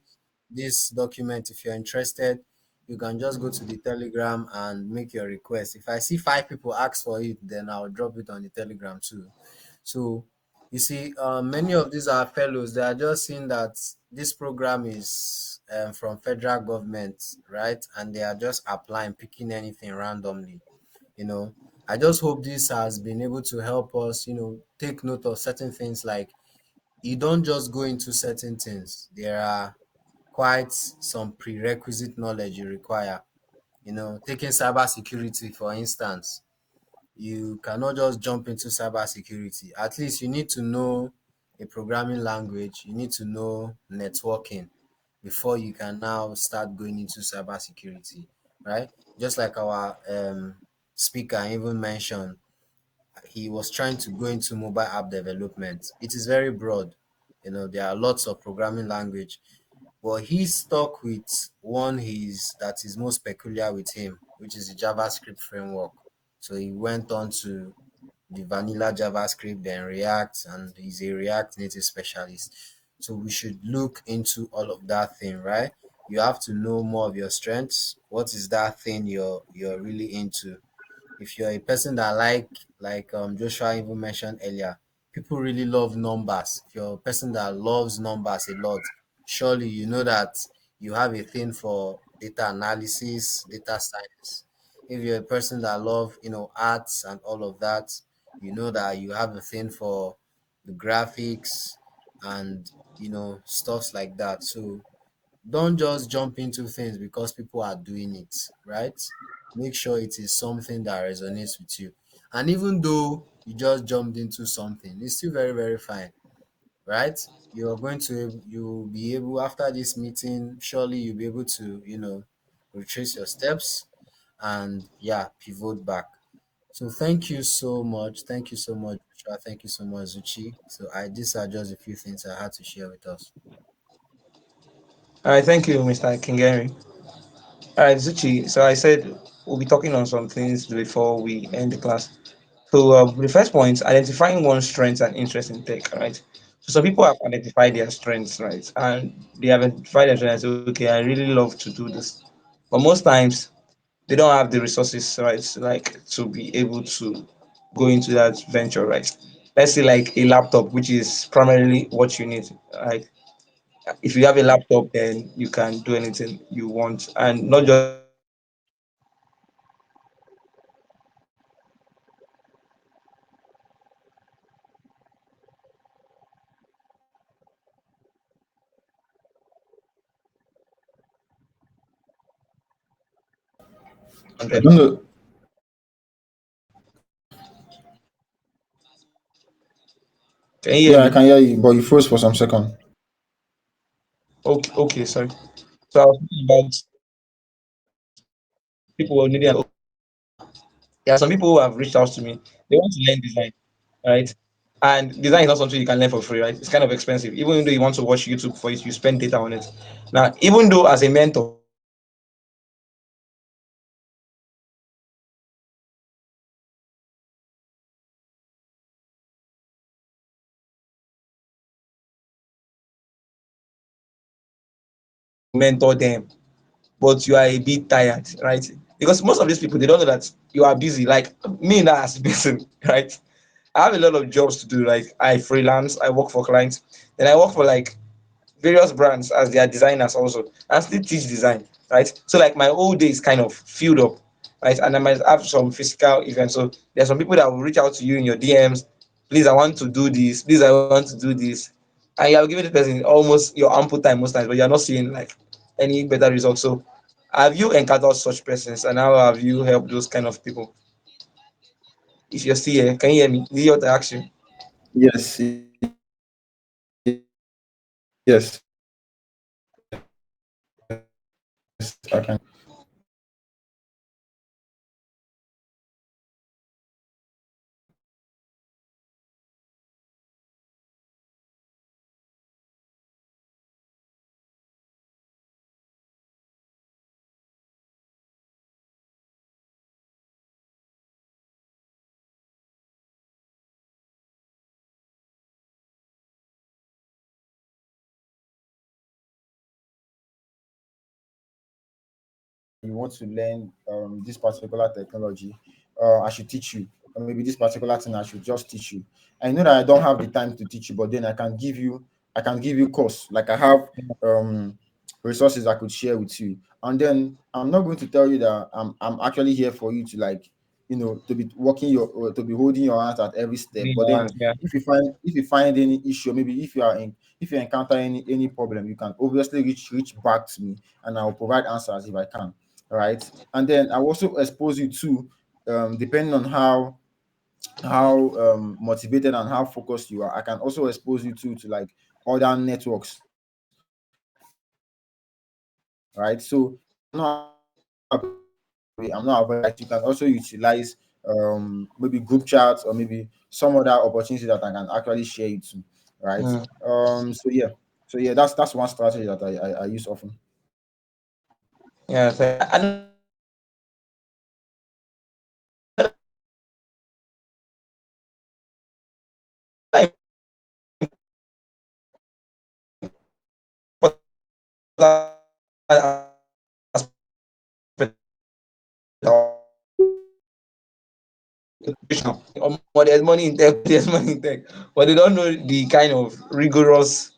B: this document, if you're interested, you can just go to the Telegram and make your request. If I see 5 people ask for it, then I'll drop it on the Telegram too. So you see, many of these are fellows. They are just seeing that this program is from federal government, right? And they are just applying, picking anything randomly. You know, I just hope this has been able to help us, take note of certain things like you don't just go into certain things. There are quite some prerequisite knowledge you require. Taking cybersecurity, for instance, you cannot just jump into cybersecurity. At least you need to know a programming language, you need to know networking before you can now start going into cybersecurity, right? Just like our speaker even mentioned, he was trying to go into mobile app development. It is very broad. There are lots of programming language, but he stuck with one that is most peculiar with him, which is the JavaScript framework. So he went on to the vanilla JavaScript, then React, and he's a React native specialist. So we should look into all of that thing, right? You have to know more of your strengths. What is that thing you're really into? If you're a person that Joshua even mentioned earlier, people really love numbers. If you're a person that loves numbers a lot, surely you know that you have a thing for data analysis, data science. If you're a person that love arts and all of that, you know that you have a thing for the graphics and stuffs like that. So don't just jump into things because people are doing it, right? Make sure it is something that resonates with you. And even though you just jumped into something, it's still very, very fine, right? You'll be able, after this meeting, surely you'll be able to, retrace your steps and, yeah, pivot back. So thank you so much. Thank you so much, Joshua. Thank you so much, Zuchi. So these are just a few things I had to share with us.
A: All right, thank you, Mr. Kingeri. All right, Zuchi. So I said we'll be talking on some things before we end the class. So the first point, identifying one's strengths and interest in tech. All right. So some people have identified their strengths, right? And they have identified their strengths and say, okay, I really love to do this. But most times they don't have the resources, right? Like to be able to go into that venture, right? Let's say like a laptop, which is primarily what you need. Like if you have a laptop, then you can do anything you want, and not just that, you can also do
C: I
A: content.
C: don't know.
A: Can you hear
C: Yeah, I
A: me?
C: can hear you, but you froze for some second.
A: Okay, okay, sorry. So I was talking about people needing an open mind. There are some people who have reached out to me. They want to learn design, right? And design is not something you can learn for free, right? It's kind of expensive. Even though you want to watch YouTube for it, you spend data on it. Now, even though as a mentor, mentor them, but you are a bit tired, right? Because most of these people they don't know that you are busy. Like me now as a person, right? I have a lot of jobs to do. Like I freelance, I work for clients, then I work for like various brands as their designers also, and still teach design, right? So like my whole day is kind of filled up, right? And I might have some physical events. So there's some people that will reach out to you in your DMs, please, I want to do this, please, I want to do this. And you have given the person almost your ample time most times, but you're not seeing like any better results. So have you encountered such persons and how have you helped those kind of people? If you're still here, can you hear me? This is what I ask you.
C: Yes, yes, yes, I can. You want to learn this particular technology, I should teach you. Or maybe this particular thing I should just teach you. I know that I don't have the time to teach you, but then I can give you course. Like I have um resources I could share with you. And then I'm not going to tell you that I'm actually here for you to like, to be working your or to be holding your hands at every step. But then
A: Yeah.
C: if you find any issue, maybe if you encounter any problem, you can obviously reach back to me and I'll provide answers if I can. All right. And then I also expose you to depending on how motivated and how focused you are, I can also expose you to like other networks, right? So I'm not avoiding that way. I'm not avoiding that. You can also utilize maybe group chats or maybe some other opportunity that I can actually share you to, right?
A: Mm.
C: So yeah, that's one strategy that I use often.
A: Yeah. Another important thing is that another important aspect there's money in tech, there's money in tech, but they don't know the kind of rigorous,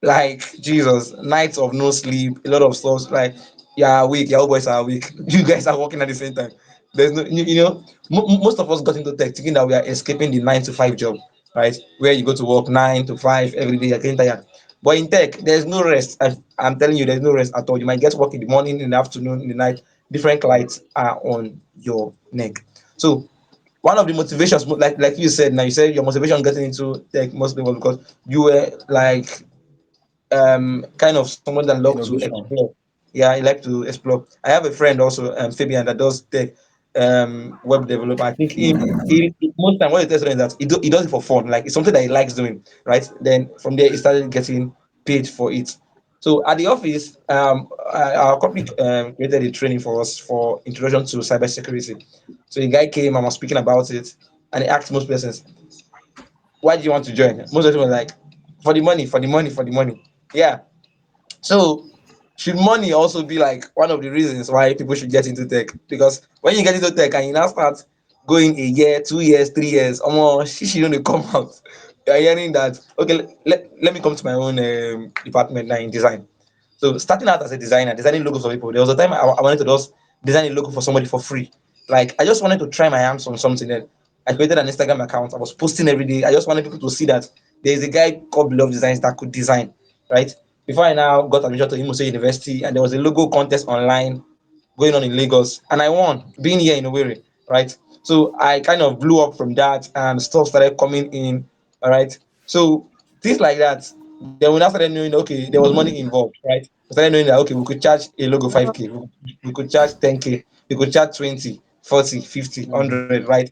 A: like Jesus, nights of no sleep, a lot of stuff. Like you're awake, your boys are awake, you guys are working at the same time. There's no, most of us got into tech thinking that we are escaping the 9 to 5 job, right? Where you go to work 9 to 5 every day, you're getting tired. But in tech, there's no rest. I'm telling you, there's no rest at all. You might get work in the morning, in the afternoon, in the night. Different clients are on your neck. So one of the motivations, like you said, now you said your motivation getting into tech mostly was because you were like kind of someone that love to
C: Innovation.
A: explore. Yeah, I like to explore. I have a friend also, Fabian, that does tech, web developer. I think most time what he tells me is that he does it for fun. Like it's something that he likes doing, right? Then from there he started getting paid for it. So at the office, our company created a training for us for introduction to cybersecurity. So the guy came and was speaking about it, and he asked most persons, "Why do you want to join?" Most of them were like, for the money, for the money, for the money. Yeah. So should money also be like one of the reasons why people should get into tech? Because when you get into tech and you now start going a year, 2 years, 3 years, almost she don't dey come out. You are hearing that, okay, let me come to my own department now in design. So starting out as a designer, designing logos for people, there was a time I wanted to just design a logo for somebody for free. Like I just wanted to try my hands on something. Then I created an Instagram account. I was posting every day. I just wanted people to see that there is a guy called Beloved Designs that could design, right? Before I now got admission to Imo State University, and there was a logo contest online going on in Lagos, and I won, being here in Owerri, right? So I kind of blew up from that, and stuff started coming in, all right? So things like that. Then we now started knowing, okay, there was money involved, right? We started knowing that, okay, we could charge a logo 5K, we could charge 10K, we could charge 20, 40, 50,
B: Mm.
A: 100, right?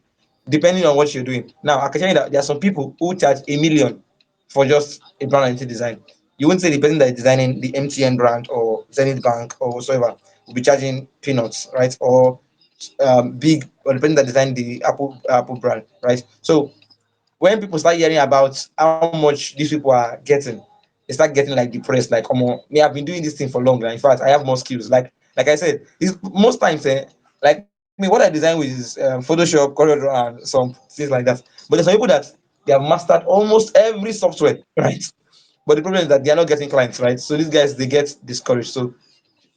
A: Depending on what you're doing. Now, I can tell you that there are some people who charge a million for just a brand identity design. You won't say the person that is designing the MTN brand or Zenith Bank or whatsoever will be charging peanuts, right? Or big, or the person that designed the Apple brand, right? So when people start hearing about how much these people are getting, they start getting like depressed. Like, me, I've been doing this thing for long. In fact, I have more skills. Like I said, it's most times, like me, what I design with is Photoshop, CorelDRAW, and some things like that. But there's some people that they have mastered almost every software, right? But the problem is that they are not getting clients, right? So these guys they get discouraged. So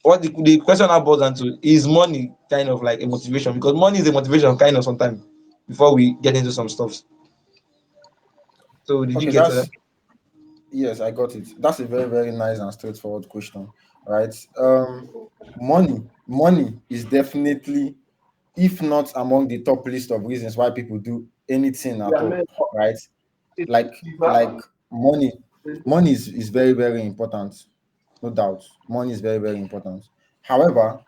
A: what the question now boils down to is money kind of like a motivation, because money is a motivation kind of sometimes before we get into some stuff. So did you
C: Okay,
A: get to that?
C: that's yes, I got it. That's a very, very nice and straightforward question, right? Money is definitely, if not among the top list of reasons why people do anything at all, right? Like money, money is very, very important, no doubt. Money is very, very important. However,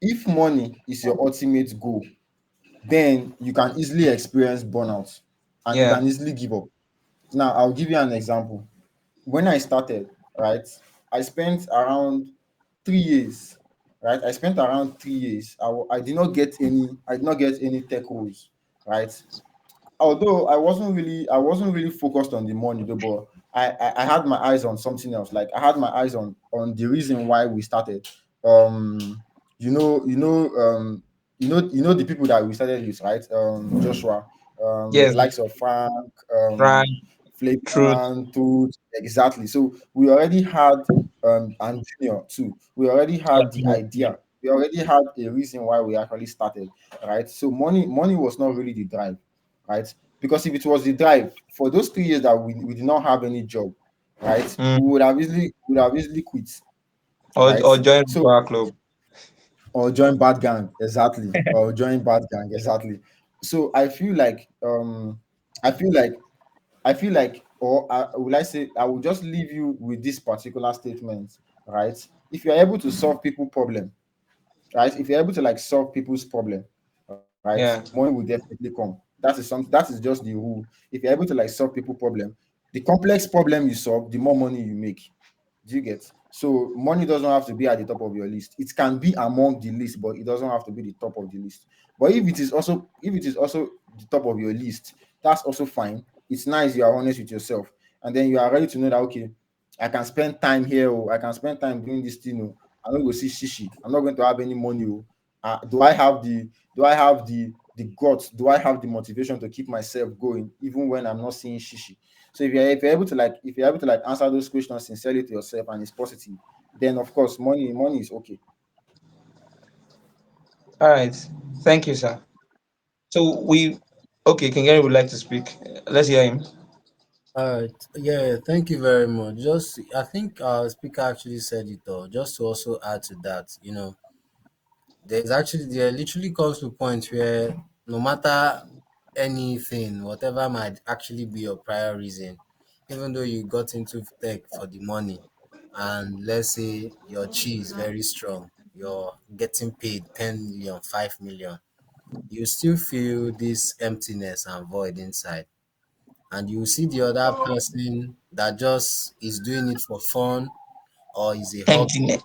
C: if money is your ultimate goal, then you can easily experience burnout and you
A: Yeah.
C: can easily give up. Now, I'll give you an example. When I started, right, I spent around 3 years, right? I spent around 3 years. I did not get any, I did not get any tech roles, right? Although I wasn't really focused on the money though, but I had my eyes on something else. Like I had my eyes on the reason why we started. Um, you know, you know, the people that we started with, right? Joshua, the
A: Yes.
C: likes of Frank,
A: Frank, truth.
C: Flavian, Tooth, exactly. So we already had and Junior too. We already had the idea. We already had a reason why we actually started, right? So money was not really the drive, right? Because if it was the drive for those 3 years that we did not have any job, right,
A: Mm.
C: we would have easily quit, right?
A: Or join
C: So
A: Power Club.
C: or join bad gang, exactly, or join bad gang, exactly. So I feel like, or will I say, I will just leave you with this particular statement, right? If you're able to solve people problem, right? If you're able to like solve people's problem, right,
A: Yeah.
C: money will definitely come. That is just the rule. If you're able to like solve people problem, the complex problem you solve, the more money you make. Do you get? So money doesn't have to be at the top of your list. It can be among the list, but it doesn't have to be the top of the list. But if it is also the top of your list, that's also fine. It's nice you are honest with yourself, and then you are ready to know that, okay, I can spend time here, or I can spend time doing this thing. Oh, I'm not going to see shishi. I'm not going to have any money. Oh. Do I have the guts? Do I have the motivation to keep myself going even when I'm not seeing shishi? So if you're able to answer those questions sincerely to yourself and it's positive, then of course money is okay.
A: All right. Thank you, sir. So we okay, King Gary would like to speak. Let's hear him.
B: All right. Yeah, thank you very much. Just, I think our speaker actually said it all. Just to also add to that, there literally comes to a point where no matter anything, whatever might actually be your prior reason, even though you got into tech for the money, and let's say your chi is very strong, you're getting paid 10 million, 5 million, you still feel this emptiness and void inside. And you see the other person that just is doing it for fun or is a hobby,
A: Emptiness.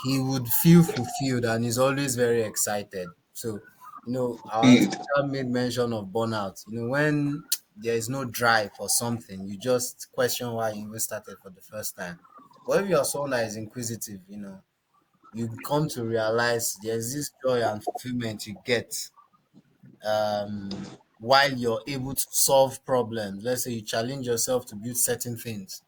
B: he would feel fulfilled and is always very excited. So, our
A: Dude.
B: speaker made mention of burnout. When there is no drive for something. You just question why you even started for the first time. But if you're someone that is inquisitive, you come to realize there's this joy and fulfillment you get while you're able to solve problems. Let's say you challenge yourself to build certain things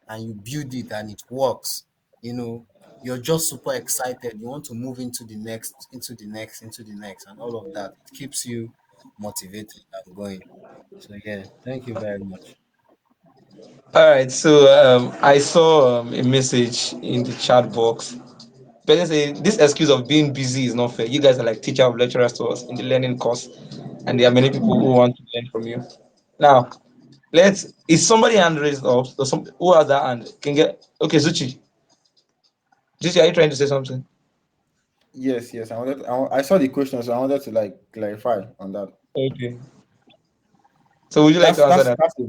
B: and you build it and it works, you know, you're just super excited. You want to move into the next, into the next, into the next, and all of that. It keeps you motivated and going. So, yeah, thank you very much.
A: All right, so I saw a message in the chat box. Person say this excuse of being busy is not fair. You guys are like teacher of lecturers to us in the learning course, and there are many people who want to learn from you. Now, let's. Is somebody hand raised up? Or some who has that hand? Can get okay, Zuchi. Zuchi, are you trying to say something?
C: Yes, yes. I saw the question, so I wanted to like clarify on that.
A: Okay. So would you like to answer that?
C: That's a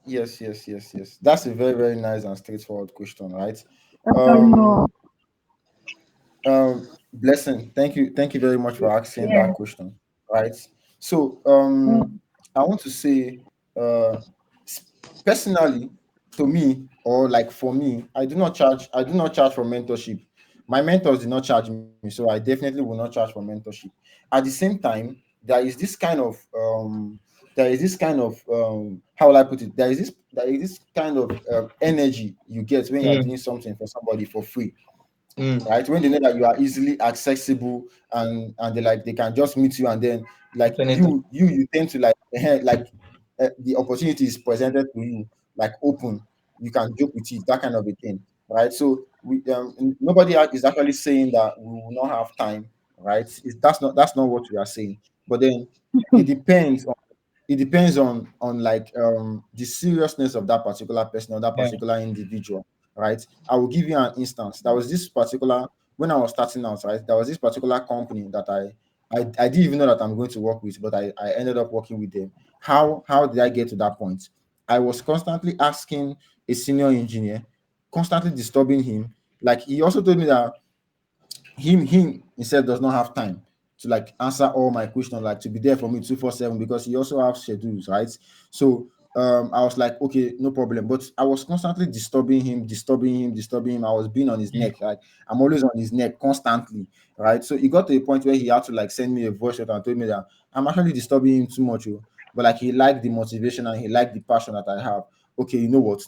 C: yes, yes, yes, yes. That's a very, very nice and straightforward question, right?
F: No.
C: Um, Blessing. Thank you very much for asking
F: Yeah.
C: that question, right? So,
F: Mm.
C: I want to say, uh, s- personally, to me, or like for me, I do not charge for mentorship. My mentors do not charge me, so I definitely will not charge for mentorship. At the same time, there is this kind of how will I put it? There is this kind of energy you get when you are
A: Mm,
C: doing something for somebody for free,
A: mm.
C: right? When they know that you are easily accessible, and they can just meet you, and then like
A: Definitely.
C: you tend to like the opportunity is presented to you like open, you can joke with it, that kind of a thing, right? So nobody is actually saying that we will not have time, right? That's not what we are saying. But then it depends it depends on like the seriousness of that particular person or that
A: Yeah.
C: particular individual, right? I will give you an instance. There was this particular When I was starting out, right, there was this particular company that I didn't even know that I'm going to work with, but I ended up working with them. How did I get to that point? I was constantly asking a senior engineer, constantly disturbing him. Like, he also told me that him himself does not have time to like answer all my questions, like to be there for me 247, because he also has schedules, right? So I was like, okay, no problem. But I was constantly disturbing him. I was being on his
A: Mm.
C: neck. Like, I'm always on his neck constantly, right? So it got to a point where he had to like send me a voice note and told me that I'm actually disturbing him too much. Oh. But like, he liked the motivation and he liked the passion that I have. Okay, you know what?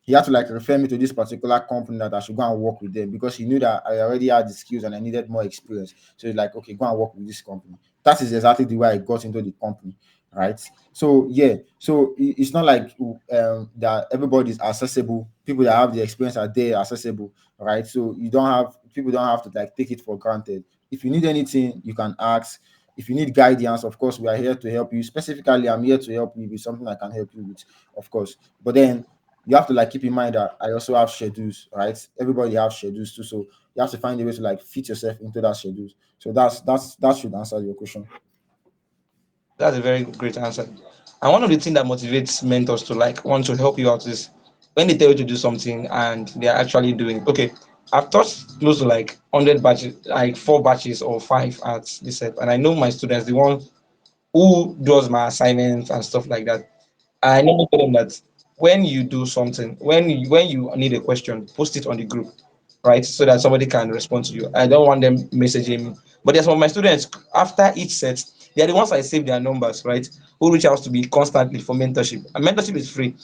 C: He had to like refer me to this particular company that I should go and work with them, because he knew that I already had the skills and I needed more experience. So he's like, okay, go and work with this company. That is exactly the way I got into the company, right? So yeah, so it's not like that everybody is accessible. People that have the experience are there accessible, right? So people don't have to like take it for granted. If you need anything, you can ask. If you need guidance, of course, we are here to help you. Specifically, I'm here to help you with something I can help you with, of course. But then you have to like keep in mind that I also have schedules, right? Everybody has schedules too, so you have to find a way to like fit yourself into that schedules. So that should answer your question.
A: That's a very great answer. And one of the things that motivates mentors to like want to help you out is when they tell you to do something and they are actually doing. Okay, I've taught close to like 100 batches, like 4 batches or five at this set, and I know my students, the one who does my assignments and stuff like that. I normally tell them that when you do something, when you need a question, post it on the group, right? So that somebody can respond to you. I don't want them messaging me. But there's some of my students after each set, they are the ones I save their numbers, right? Who reach out to me constantly for mentorship. And mentorship is free.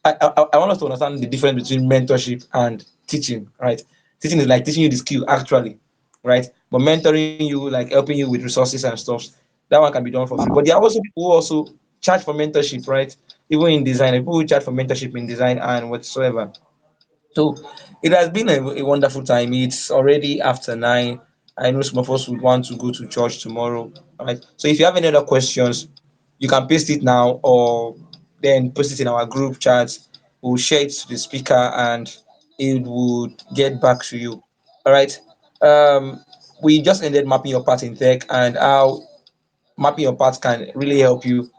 A: I want us to understand the difference between mentorship and teaching, right? Teaching is like teaching you the skill actually, right? But mentoring you, like helping you with resources and stuff, that one can be done for free. But there are also people who also charge for mentorship, right? Even in design, people who charge for mentorship in design and whatsoever. So it has been a wonderful time. It's already after 9. I know some of us would want to go to church tomorrow. All right. So if you have any other questions, you can paste it now or then post it in our group chat. We'll share it to the speaker and it would get back to you. All right. We just ended mapping your path in tech and how mapping your path can really help you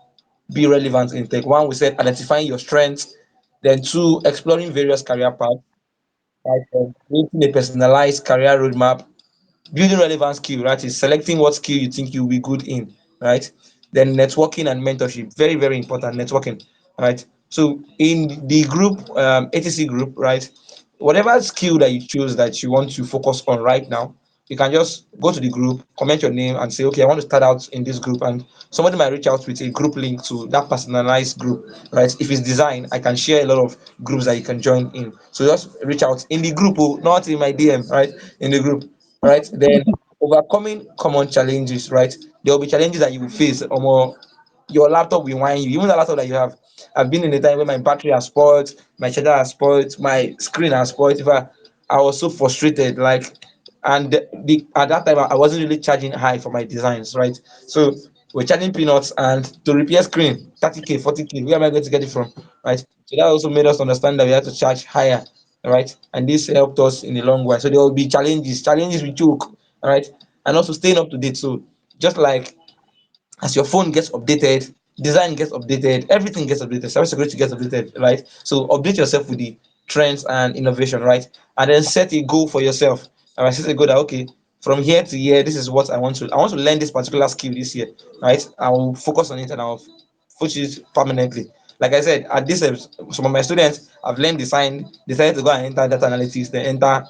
A: be relevant in tech. One, we said identifying your strengths. Then two, exploring various career paths. Right, creating a personalized career roadmap, building relevant skill, right? Is selecting what skill you think you'll be good in, right? Then networking and mentorship, very very important. Networking, right? So in the group, ATC group, right? Whatever skill that you choose that you want to focus on right now, you can just go to the group, comment your name, and say, okay, I want to start out in this group, and somebody might reach out with a group link to that personalized group, right? If it's design, I can share a lot of groups that you can join in. So just reach out in the group, oh, not in my DM, right? In the group, right? Then overcoming common challenges, right? There will be challenges that you will face, or more your laptop will whine you. Even the laptop that you have. I've been in a time where my battery has spoiled, my charger has spoiled, my screen has spoiled. I was so frustrated, like, and at that time I wasn't really charging high for my designs, right? So we're charging peanuts, and to repair screen, 30K, 40K. Where am I going to get it from, right? So that also made us understand that we have to charge higher, right? And this helped us in the long run. So there will be challenges we choke, all right, and also staying up to date. So just like as your phone gets updated, design gets updated, everything gets updated, cybersecurity gets updated, right? So update yourself with the trends and innovation, right? And then set a goal for yourself. All right, set a goal that okay, from here to here, this is what I want to. I want to learn this particular skill this year, right? I will focus on it and I'll focus it permanently. Like I said, at this some of my students have learned design, decided to go and enter data analytics, then enter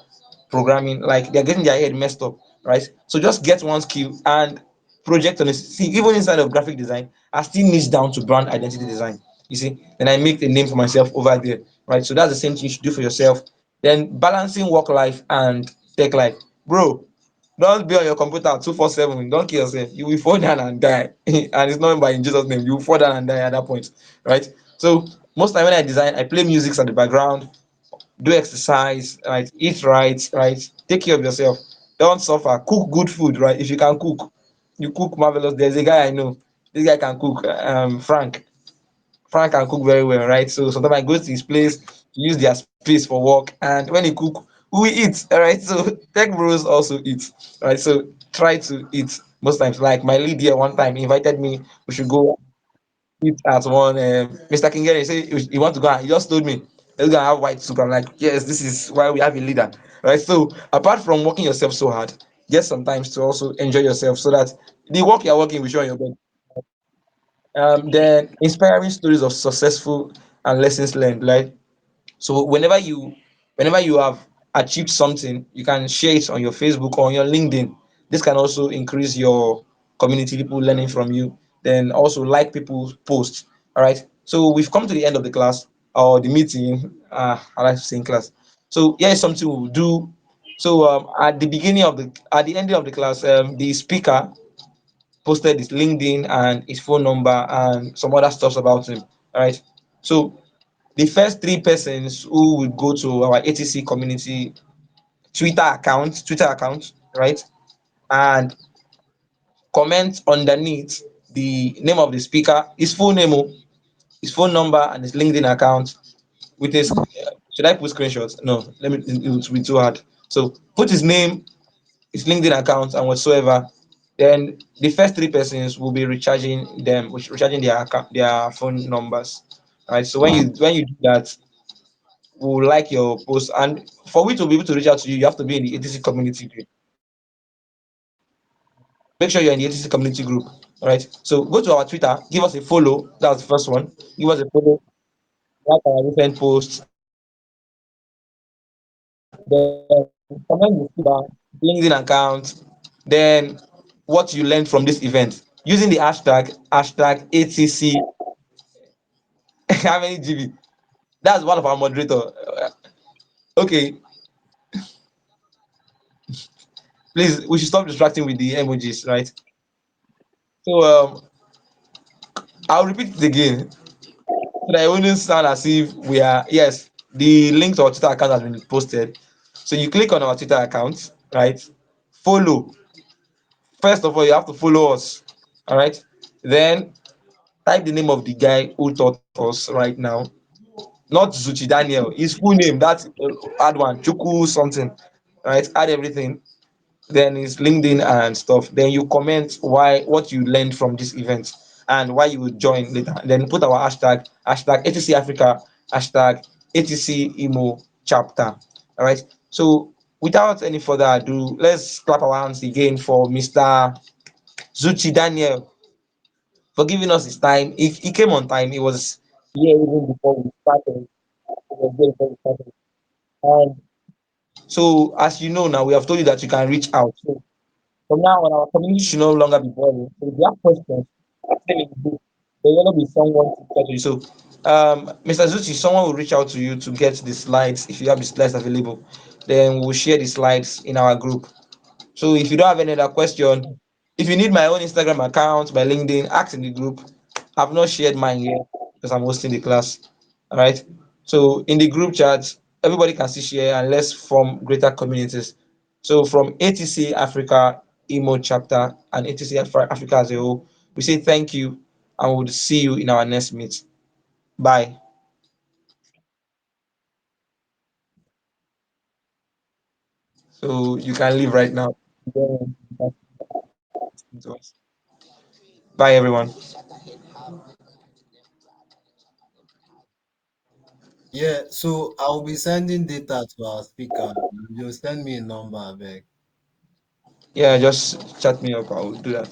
A: programming, like they're getting their head messed up, right? So just get one skill and project on it. See, even inside of graphic design, I still niche down to brand identity design. You see, then I make a name for myself over there, right? So that's the same thing you should do for yourself. Then balancing work life and tech life, bro. Don't be on your computer 247. Don't kill yourself. You will fall down and die. And it's not by in Jesus' name. You will fall down and die at that point, right? So most time when I design, I play music at the background, do exercise, right? Eat right, right? Take care of yourself. Don't suffer. Cook good food, right? If you can cook, you cook marvelous. There's a guy I know. This guy can cook. Frank. Frank can cook very well, right? So sometimes I go to his place to use their space for work, and when he cook, we eat. All right. So tech bros also eat, right? So try to eat most times. Like my lead here one time invited me. We should go eat at one. Mr. Kingere say he want to go. And he just told me let's go and have white soup. I'm like, yes, this is why we have a leader, right? So apart from working yourself so hard, get sometimes to also enjoy yourself so that the work you're working will show on your bed. Then inspiring stories of successful and lessons learned. Like so, whenever you have achieved something, you can share it on your Facebook or on your LinkedIn. This can also increase your community, people learning from you. Then also like people's posts. All right. So we've come to the end of the class or the meeting. I like to say in class. So here is something we'll do. So at the end of the class, the speaker posted his LinkedIn and his phone number and some other stuff about him. All right. So the first three persons who would go to our ATC community Twitter account, right, and comment underneath the name of the speaker, his full name, his phone number, and his LinkedIn account with his. Should I put screenshots? No, let me. It would be too hard. So put his name, his LinkedIn account, and whatsoever. Then the first three persons will be recharging them, recharging their account, their phone numbers. Right. So when you do that, we'll like your post. And for we to be able to reach out to you, you have to be in the ATC community group. Make sure you're in the ATC community group. All right. So go to our Twitter, give us a follow. That's the first one. Give us a follow, like our recent posts, then comment the LinkedIn account, then what you learned from this event using the hashtag ATC. How many GB? That's one of our moderator. Okay, please, we should stop distracting with the emojis, right? So I'll repeat it again so that it wouldn't sound as if we are. Yes, the link to our Twitter account has been posted. So you click on our Twitter account, right? Follow. First of all, you have to follow us. All right. Then type the name of the guy who taught us right now. Not Zuchi Daniel. His full name. That's add one. Chuku something. Right. Add everything. Then his LinkedIn and stuff. Then you comment why what you learned from this event and why you would join later. Then put our hashtag ATC Africa, hashtag ATC Imo chapter. All right. So without any further ado, let's clap our hands again for Mr. Zuchi Daniel for giving us his time. If he came on time, he was here even before we started. He was here before we started. And so, as you know now, we have told you that you can reach out. So from now on, our community should no longer be boring. So if you have questions, ask them in the group. There's going to be someone to talk to you. So, Mr. Zuchi, someone will reach out to you to get the slides if you have the slides available. Then we'll share the slides in our group. So if you don't have any other question, if you need my own Instagram account, my LinkedIn, ask in the group. I've not shared mine yet because I'm hosting the class. All right. So in the group chat, everybody can see share and let's form greater communities. So from ATC Africa Emo chapter and ATC Africa as a whole, we say thank you and we'll see you in our next meet. Bye. So you can leave right now. Bye everyone.
B: Yeah, so I'll be sending data to our speaker. You send me a number, I beg.
A: Yeah, just chat me up. I'll do that.